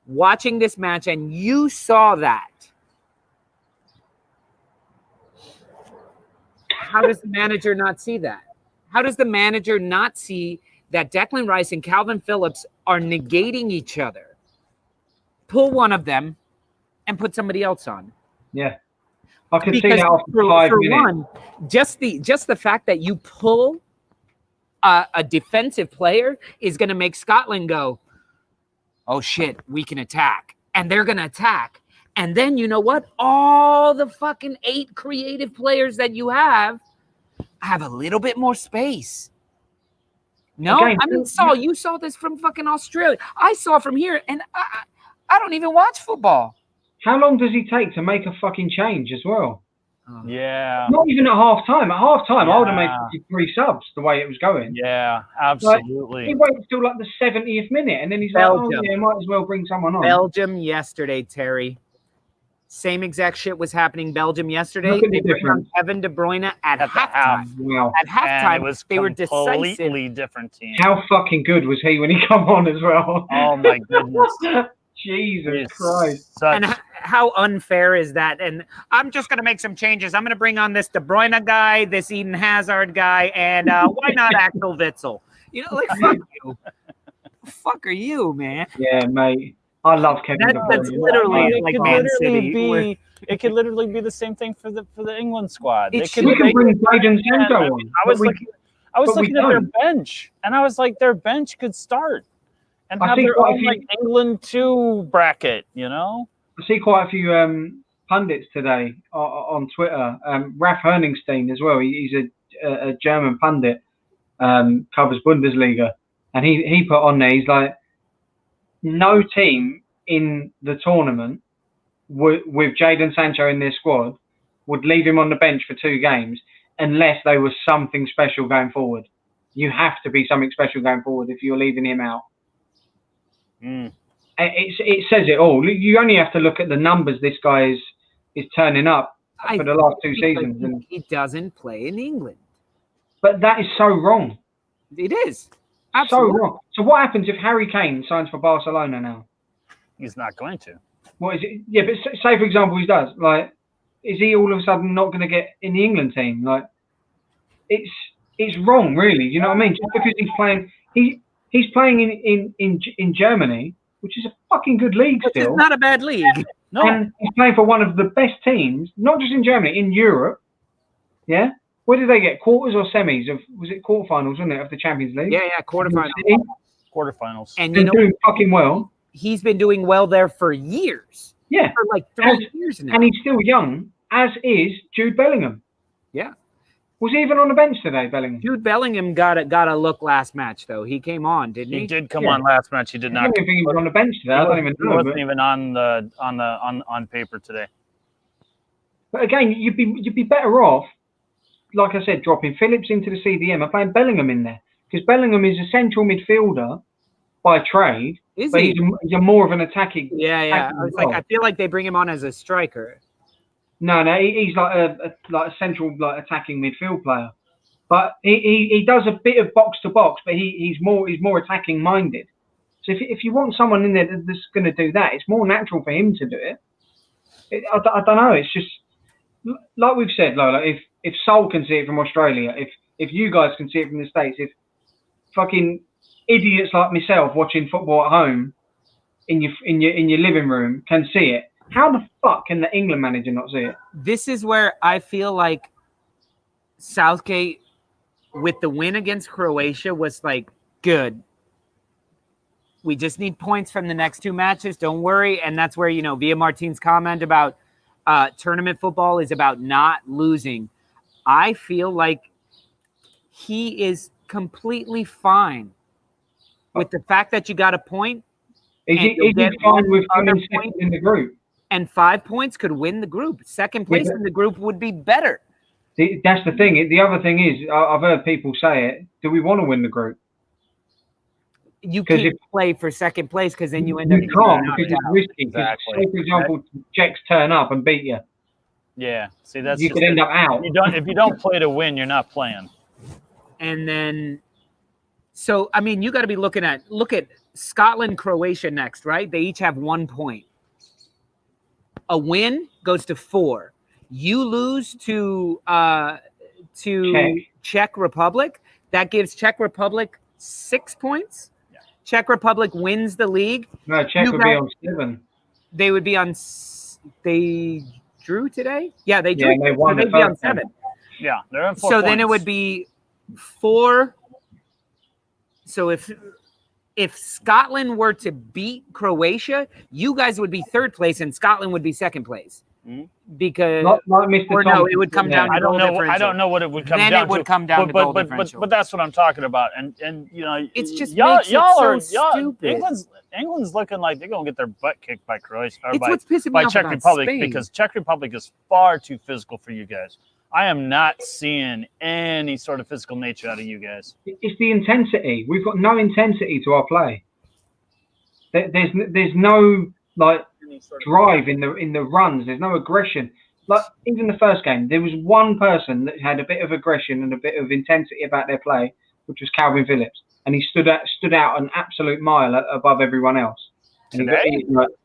watching this match, and you saw that. How does the manager not see that? How does the manager not see that Declan Rice and Calvin Phillips are negating each other? Pull one of them and put somebody else on. Yeah. I could see that after 5 minutes. One, just the fact that you pull a defensive player is going to make Scotland go, oh shit, we can attack. And they're going to attack. And then you know what? All the fucking 8 creative players that you have a little bit more space. No, Again, I mean, Saul, you saw this from fucking Australia. I saw from here, and I don't even watch football. How long does he take to make a fucking change as well? Yeah. Not even at half time. At half time, I would have made 3 subs the way it was going. Yeah, absolutely. Like, he waited till like the 70th minute, and then he's like, oh, yeah, might as well bring someone on. Belgium yesterday, Terry. Same exact shit was happening Belgium yesterday. Look at They the bring on difference. Kevin De Bruyne at halftime. Wow. At halftime, it was they were decisive. completely different team. How fucking good was he when he come on as well? Oh my goodness. Jesus Christ. And how unfair is that? And I'm just going to make some changes. I'm going to bring on this De Bruyne guy, this Eden Hazard guy, and why not Axel Witsel? You know, like, fuck you. Fuck are you, man? Yeah, mate. I love Kevin De Bruyne. That's literally like Man City. It could literally be the same thing for the England squad. They could bring Jadon Sancho on. I was looking at their bench, and I was like, their bench could start and have their own like England 2 bracket, you know? I see quite a few pundits today on Twitter. Ralf Herningstein as well. He's a German pundit, covers Bundesliga, and he put on there. He's like, no team in the tournament with Jadon Sancho in their squad would leave him on the bench for 2 games unless there was something special going forward. You have to be something special going forward if you're leaving him out. It says it all. You only have to look at the numbers this guy is turning up for the last 2 seasons. And he doesn't play in England. But that is so wrong. It is. Absolutely. So wrong. So what happens if Harry Kane signs for Barcelona now? He's not going to. What is it? Yeah, but say for example he does. Like, is he all of a sudden not going to get in the England team? Like, it's wrong, really. You know what I mean? Just because he's playing in Germany, which is a fucking good league still. It's not a bad league. No. And he's playing for one of the best teams, not just in Germany, in Europe. Yeah. Where did they get? Quarters or semis? Was it quarterfinals, wasn't it, of the Champions League? Yeah, quarterfinals. Quarterfinals. And he's doing fucking well. He's been doing well there for years. Yeah. For like 3 years now. And he's still young, as is Jude Bellingham. Yeah. Was he even on the bench today, Bellingham? Jude Bellingham got a look last match, though. He came on, didn't he? He did come on last match. He did not. I don't think he was on the bench today. I don't even know. He wasn't even on paper today. But again, you'd be better off, like I said, dropping Phillips into the CDM and playing Bellingham in there, because Bellingham is a central midfielder by trade. Is but he? He's more of an attacking. Yeah. I feel like they bring him on as a striker. No, he's like a central attacking midfield player, but he does a bit of box to box, but he's more attacking minded. So if you want someone in there that's going to do that, it's more natural for him to do it. I don't know. It's just like we've said, Lola. If Sol can see it from Australia, if you guys can see it from the States, if fucking idiots like myself watching football at home in your living room can see it, how the fuck can the England manager not see it? This is where I feel like Southgate, with the win against Croatia, was like, good. We just need points from the next 2 matches. Don't worry. And that's where, Via Martin's comment about tournament football is about not losing. I feel like he is completely fine with the fact that you got a point. Is he fine with coming second in the group? And 5 points could win the group. Second place in the group would be better. That's the thing. The other thing is, I've heard people say it, do we want to win the group? You can't play for second place because then you end up... You can't, because it's risky. Exactly. Say, for example, Czechs turn up and beat you. Yeah. See, that's you could end up out. If you don't play to win, you're not playing. And then So, I mean, you got to be look at Scotland, Croatia next, right? They each have 1 point. A win goes to 4. You lose to Czech Republic. That gives Czech Republic 6 points. Yeah. Czech Republic wins the league. No, Czech would be on 7. They would be on. They drew today. Yeah, they drew. Yeah, they won. So they'd be on 7. Yeah, they're on 4 So points. then it would be 4. So if Scotland were to beat Croatia, you guys would be 3rd place and Scotland would be 2nd place. Mm-hmm. Because not Mr. or no, it would come down to goal differential. I don't know what it would come down to. Then it would come down to goal differential. But that's what I'm talking about. And you know, it's just y'all are stupid. England's looking like they're gonna get their butt kicked by Croatia or what's pissing me off Czech about Republic Spain. Because Czech Republic is far too physical for you guys. I am not seeing any sort of physical nature out of you guys. It's the intensity. We've got no intensity to our play. There's no like drive in the runs. There's no aggression. Like even the first game, there was one person that had a bit of aggression and a bit of intensity about their play, which was Calvin Phillips, and he stood out an absolute mile above everyone else. And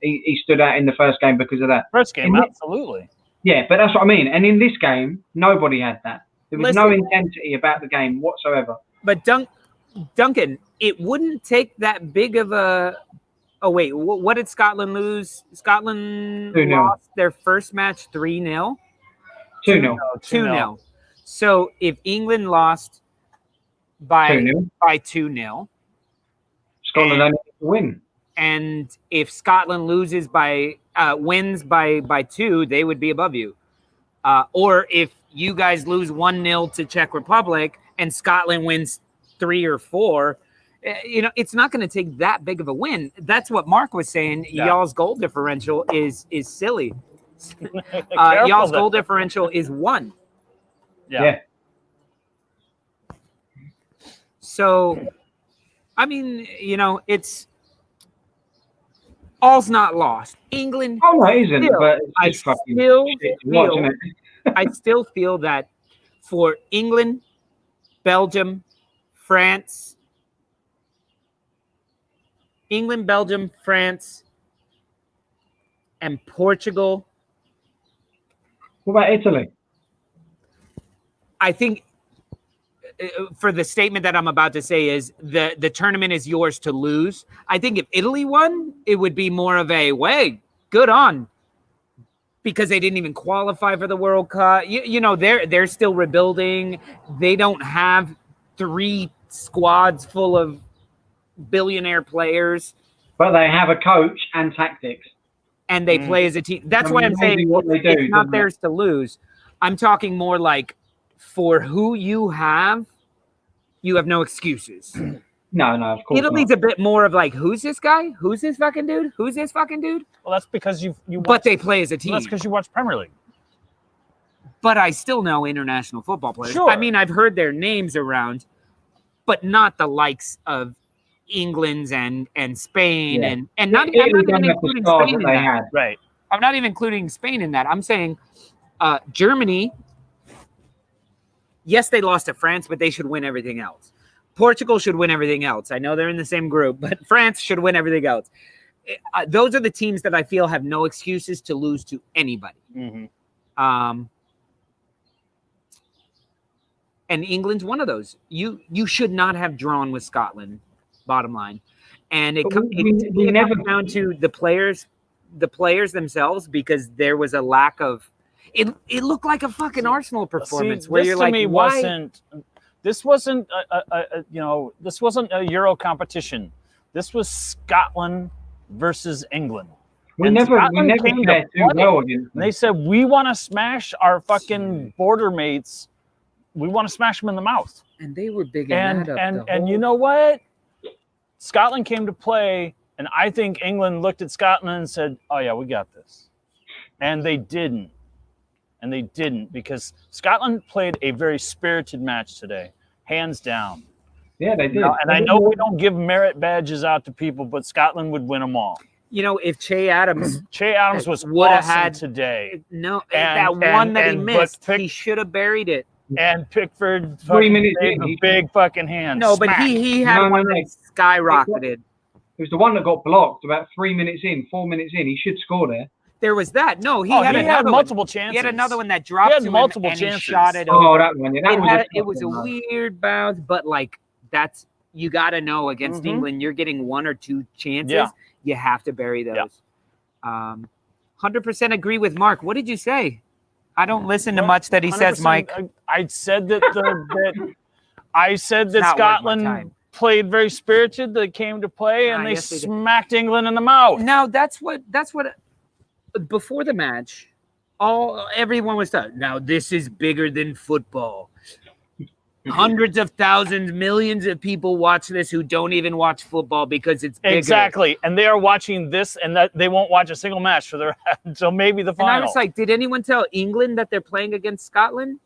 he stood out in the first game because of that. First game, absolutely. Yeah, but that's what I mean. And in this game, nobody had that. There was no intensity about the game whatsoever. But Duncan, it wouldn't take that big of a. Oh, wait, what did Scotland lose? Scotland 2-0. lost their first match 3-0? 2-0. 2-0. So if England lost by 2-0. Scotland only needs to win. And if Scotland loses wins by 2, they would be above you. Or if you guys lose 1-0 to Czech Republic and Scotland wins 3 or 4, you know, it's not going to take that big of a win. That's what Mark was saying. Yeah. Y'all's goal differential is silly. Y'all's goal differential is 1. Yeah. So, I mean, you know, it's all's not lost. England. Oh no, it isn't. Still, but it's I still feel that for England, Belgium, France. England, Belgium, France, and Portugal. What about Italy? I think for the statement that I'm about to say is the tournament is yours to lose. I think if Italy won, it would be more of a way, good on, because they didn't even qualify for the World Cup. You know, they're still rebuilding. They don't have 3 squads full of billionaire players, but they have a coach and tactics, and they play as a team. That's why I'm saying it's not theirs to lose. I'm talking more like for who you have no excuses. No, of course Italy's a bit more of like, who's this guy? Who's this fucking dude? Who's this fucking dude? Well, that's because you but they play as a team. Well, that's because you watch Premier League. But I still know international football players. Sure. I mean, I've heard their names around, but not the likes of England's and Spain and not I'm not even including Spain in that. Right. I'm not even including Spain in that. I'm saying Germany. Yes, they lost to France, but they should win everything else. Portugal should win everything else. I know they're in the same group, but France should win everything else. Those are the teams that I feel have no excuses to lose to anybody. Mm-hmm. And England's one of those. You should not have drawn with Scotland. Bottom line, and it comes down to the players themselves, because there was a lack of it. It looked like a fucking Arsenal performance where you're like, why? This wasn't a Euro competition. This was Scotland versus England. We never came to well against them. They said, we want to smash our fucking border mates. We want to smash them in the mouth. And they were big and you know what? Scotland came to play, and I think England looked at Scotland and said, oh, yeah, we got this. And they didn't. And they didn't, because Scotland played a very spirited match today, hands down. Yeah, they did. And I know we don't give merit badges out to people, but Scotland would win them all. You know, if Che Adams was would have had today. No, that one that he missed, he should have buried it. and Pickford 3 minutes made in, a big fucking hand. No, but Smack. he had one that skyrocketed. It was the one that got blocked about 3 minutes in, 4 minutes in. He should score there. There was that. No, he had another multiple one. chances. He had another one that dropped to him multiple and chances. he shot it Oh, over. that one. Yeah, It was a weird bounce, but like that's you got to know against England, you're getting 1 or 2 chances. Yeah. You have to bury those. Yeah. 100% agree with Mark. What did you say? I don't listen to much that he says, Mike. I said that Scotland played very spirited. They came to play and they smacked England in the mouth. Now that's what before the match, everyone was talking. Now this is bigger than football. Hundreds of thousands, millions of people watch this who don't even watch football because it's bigger. Exactly, and they are watching this, and that they won't watch a single match for their until maybe the final. And I was like, did anyone tell England that they're playing against Scotland?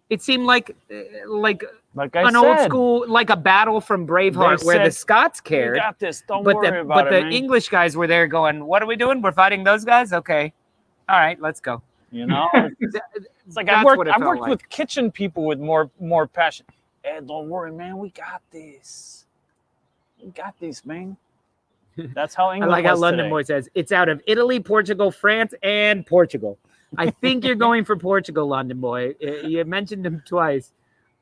It seemed like an old school, like a battle from Braveheart, where the Scots cared. We got this. Don't worry about it. But the English guys were there going, "What are we doing? We're fighting those guys? Okay, all right, let's go." You know, it's like I've worked with kitchen people with more passion. Hey, don't worry, man. We got this. We got this, man. That's how England. I like how London today. Boy says it's out of Italy, Portugal, France, and Portugal. I think you're going for Portugal, London Boy. You mentioned him twice.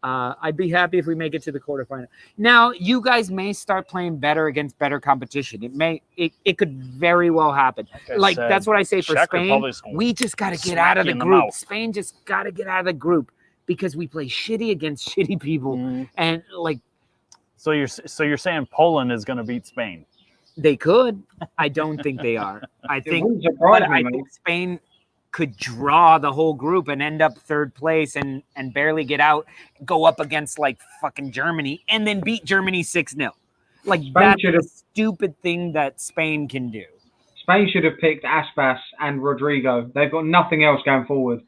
I'd be happy if we make it to the quarterfinal. Now, you guys may start playing better against better competition. It could very well happen. Like that's what I say for Czech Spain. We just got to get out of the group. Spain just got to get out of the group because we play shitty against shitty people. And like, so you're saying Poland is going to beat Spain? They could. I don't think they are. I think Spain could draw the whole group and end up third place and barely get out, go up against like fucking Germany and then beat Germany 6-0. Like that's a stupid thing that Spain can do. Spain should have picked Aspas and Rodrigo. They've got nothing else going forward.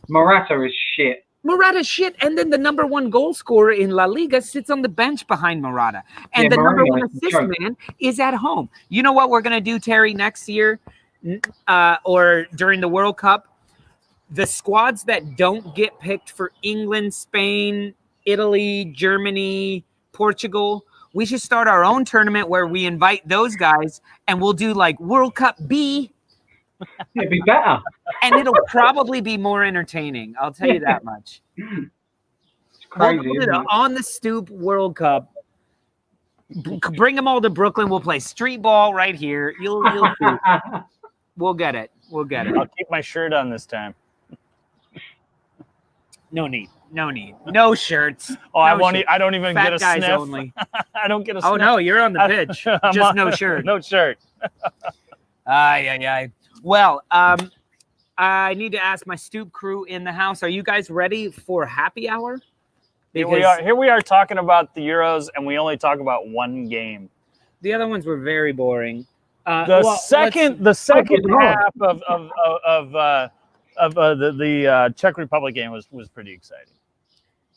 Morata is shit. Morata's shit. And then the number 1 goal scorer in La Liga sits on the bench behind Morata. And the number 1 assist man is at home. You know what we're going to do, Terry, next year? Or during the World Cup, the squads that don't get picked for England, Spain, Italy, Germany, Portugal, we should start our own tournament where we invite those guys and we'll do like World Cup B. It'd be better. And it'll probably be more entertaining. I'll tell you that much. It's crazy. On the Stoop World Cup. Bring them all to Brooklyn. We'll play street ball right here. You'll see. We'll get it. I'll keep my shirt on this time. No need. No shirts. Oh, I don't even Fat get a guys sniff. Only. I don't get a sniff. Oh no, you're on the pitch. Just no shirt. No shirt. Aye. Well, I need to ask my Stoop crew in the house. Are you guys ready for happy hour? Here we are talking about the Euros, and we only talk about one game. The other ones were very boring. The second half of the Czech Republic game was pretty exciting.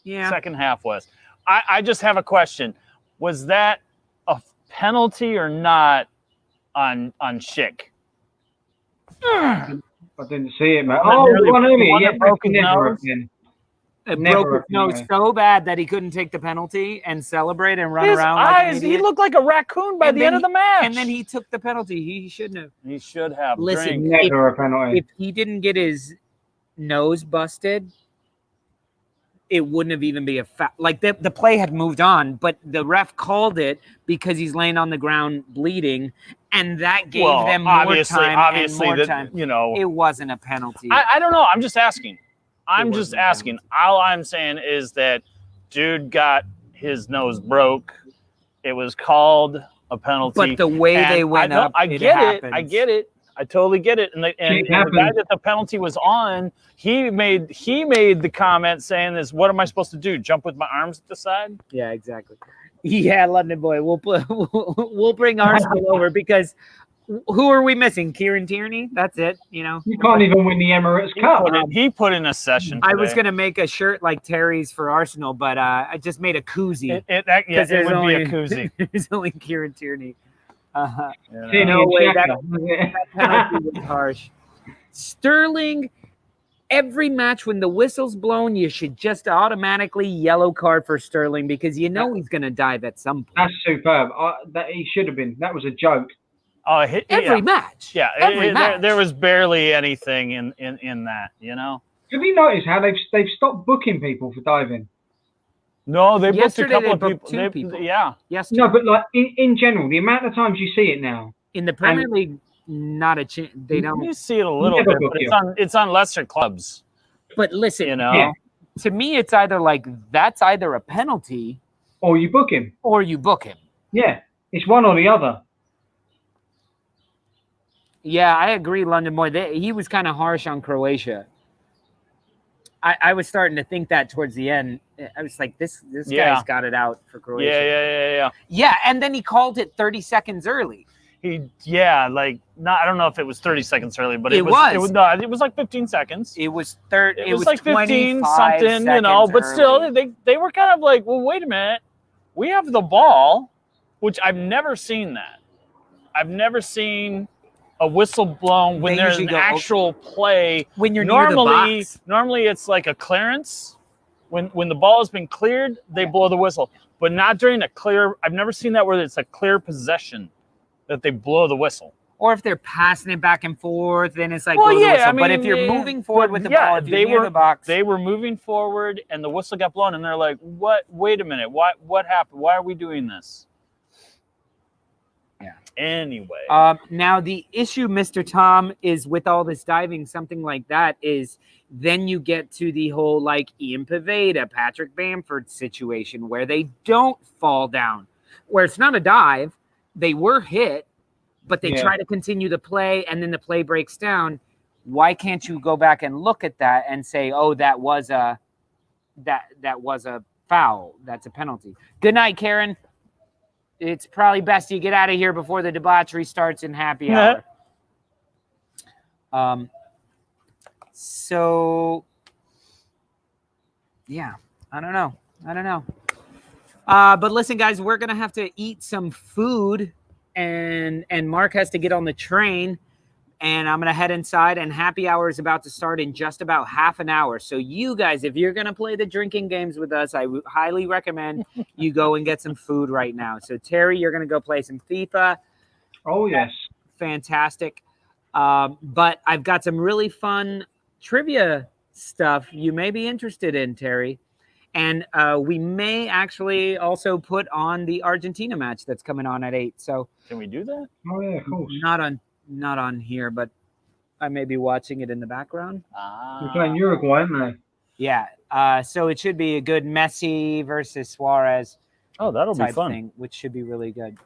Yeah. Second half was. I just have a question. Was that a penalty or not on Schick? I didn't see it, man. Oh, one earlier. Yeah, broke his nose. It broke his nose so bad that he couldn't take the penalty and celebrate and run around. Eyes, he looked like a raccoon by the end of the match. And then he took the penalty. He shouldn't have. He should have. Listen, never a penalty. If he didn't get his nose busted, it wouldn't have even been a foul. Like the play had moved on, but the ref called it because he's laying on the ground bleeding, and that gave them more time. You know, it wasn't a penalty. I don't know. I'm just asking. All I'm saying is that dude got his nose broke. It was called a penalty. But the way they went up, I get it. I totally get it. And the guy that the penalty was on, he made the comment saying this, what am I supposed to do? Jump with my arms at the side? Yeah, exactly. Yeah, London boy. We'll bring Arsenal over because who are we missing? Kieran Tierney? That's it. You know, you can't even win the Emirates Cup. He put in a session today. I was gonna make a shirt like Terry's for Arsenal, but I just made a koozie. It would be a koozie. There's only Kieran Tierney. No way, that penalty was harsh. Sterling every match when the whistle's blown, you should just automatically yellow card for Sterling because he's going to dive at some point. That's superb. That he should have been. That was a joke. Every match. Yeah, every match. There was barely anything in that, you know. Have you noticed how they've stopped booking people for diving? No, they booked Yesterday a couple they of booked people. two people. Yeah. Yesterday. No, but like in general, the amount of times you see it now. In the Premier League, not a chance. They don't. You see it a little bit, but it's on lesser clubs. But listen, you know, to me, it's either like that's either a penalty, or you book him, Yeah, it's one or the other. Yeah, I agree, London Boy. He was kind of harsh on Croatia. I was starting to think that towards the end. I was like, this guy's got it out for Croatia. Yeah, and then he called it 30 seconds early. I don't know if it was 30 seconds early, but it was like 15 seconds. It was it was like 15 something, you know, but still they were kind of like, well, wait a minute. We have the ball, which I've never seen that. I've never seen a whistle blown when there's an actual play. When you're near the box. Normally it's like a clearance. When the ball has been cleared, they blow the whistle. But not during a clear. I've never seen that where it's a clear possession that they blow the whistle. Or if they're passing it back and forth, then it's like, but if you're moving forward with the ball, if you're near the box. They were moving forward and the whistle got blown and they're like, what? Wait a minute. What happened? Why are we doing this? Yeah. Anyway. Now the issue, Mr. Tom, is with all this diving, something like that is then you get to the whole like Ian Pavetta, Patrick Bamford situation where they don't fall down, where it's not a dive. They were hit, but they try to continue the play and then the play breaks down. Why can't you go back and look at that and say, oh, that was a foul. That's a penalty. Good night, Karen. It's probably best you get out of here before the debauchery starts in happy hour. So, yeah, I don't know. But listen, guys, we're going to have to eat some food, and Mark has to get on the train, and I'm going to head inside, and happy hour is about to start in just about half an hour. So you guys, if you're going to play the drinking games with us, I highly recommend you go and get some food right now. So, Terry, you're going to go play some FIFA. Oh, yes. Fantastic. But I've got some really fun trivia stuff you may be interested in, Terry. And we may actually also put on the Argentina match that's coming on at 8. So can we do that? Oh, yeah, of course. Not on here, but I may be watching it in the background. You're playing Uruguay, aren't they? Yeah. So it should be a good Messi versus Suarez. Oh, that'll be fun. Thing, which should be really good.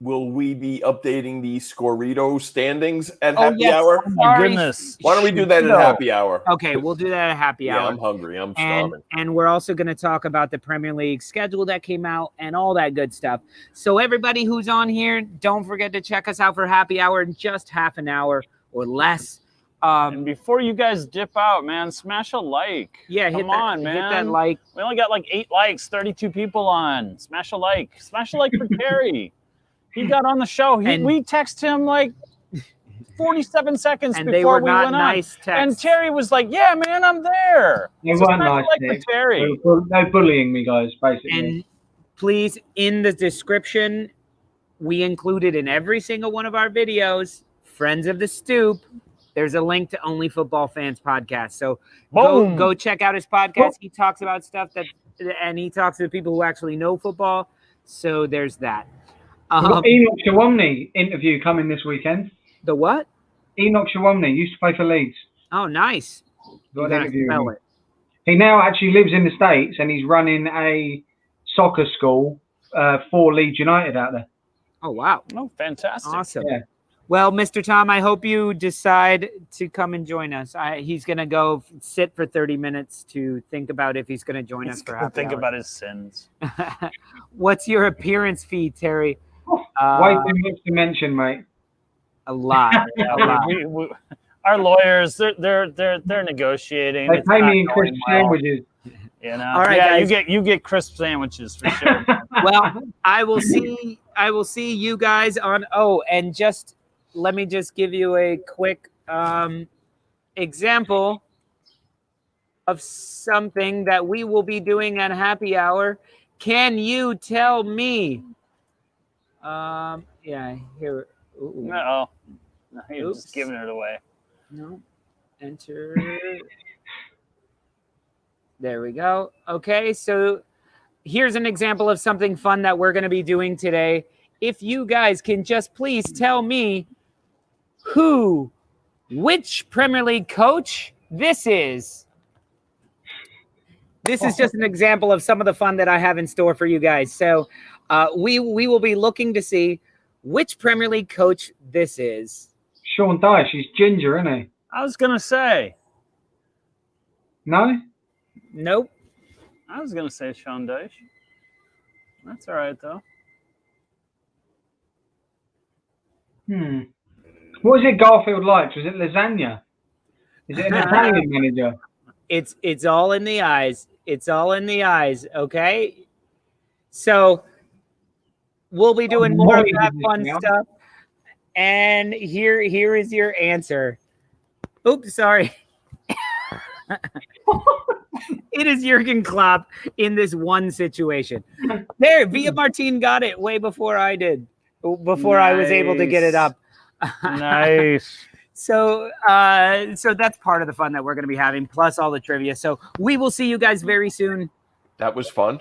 Will we be updating the Scorito standings at happy hour? Oh, my goodness. Why don't we do that at happy hour? Okay, we'll do that at happy hour. Yeah, I'm hungry. I'm starving. And we're also going to talk about the Premier League schedule that came out and all that good stuff. So everybody who's on here, don't forget to check us out for happy hour in just half an hour or less. And before you guys dip out, man, smash a like. Yeah, Come on, man. Hit that like. We only got like 8 likes, 32 people on. Smash a like. Smash a like for Terry. He got on the show. We text him like 47 seconds before we went on. And Terry was like, yeah, man, I'm there. They weren't nice, Nick. Terry. They're bullying me, guys, basically. And please, in the description, we included in every single one of our videos, Friends of the Stoop. There's a link to Only Football Fans podcast. So go check out his podcast. He talks about stuff and he talks to the people who actually know football. So there's that. Enoch Shawomny interview coming this weekend. The what? Enoch Shawomny used to play for Leeds. Oh, nice. Got an interview with him. He now actually lives in the States and he's running a soccer school for Leeds United out there. Oh, wow. Oh, fantastic. Awesome. Yeah. Well, Mr. Tom, I hope you decide to come and join us. He's going to go sit for 30 minutes to think about if he's going to join us for happy think hour. about his sins. What's your appearance fee, Terry? Way too much to mention, mate. A lot. Our lawyers, they're negotiating. They pay me in crisp sandwiches. You know. All right, guys. you get crisp sandwiches for sure. Well, I will see you guys on. Oh, and let me just give you a quick example. of something that we will be doing at happy hour. Can you tell me? Yeah, here. Ooh. No, you're just giving it away. No, enter. There we go. Okay, so here's an example of something fun that we're going to be doing today. If you guys can just please tell me which Premier League coach this is. This is just an example of some of the fun that I have in store for you guys. So we will be looking to see which Premier League coach this is. Sean Dyche. He's ginger, isn't he? I was going to say. No? Nope. I was going to say Sean Dyche. That's all right, though. What was it Garfield liked? Was it lasagna? Is it an Italian manager? It's all in the eyes. It's all in the eyes, okay? So we'll be doing more of that fun stuff. And here is your answer. Oops, sorry. It is Jurgen Klopp in this one situation. There, Via Martin got it way before I did. Before I was able to get it up. Nice. So that's part of the fun that we're going to be having, plus all the trivia. So we will see you guys very soon. That was fun.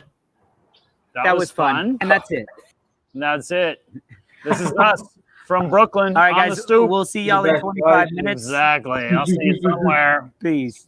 That was fun. And that's it. That's it. This is us from Brooklyn. All right, on guys. the Stoop. We'll see y'all in 25 minutes. Exactly. I'll see you somewhere. Peace.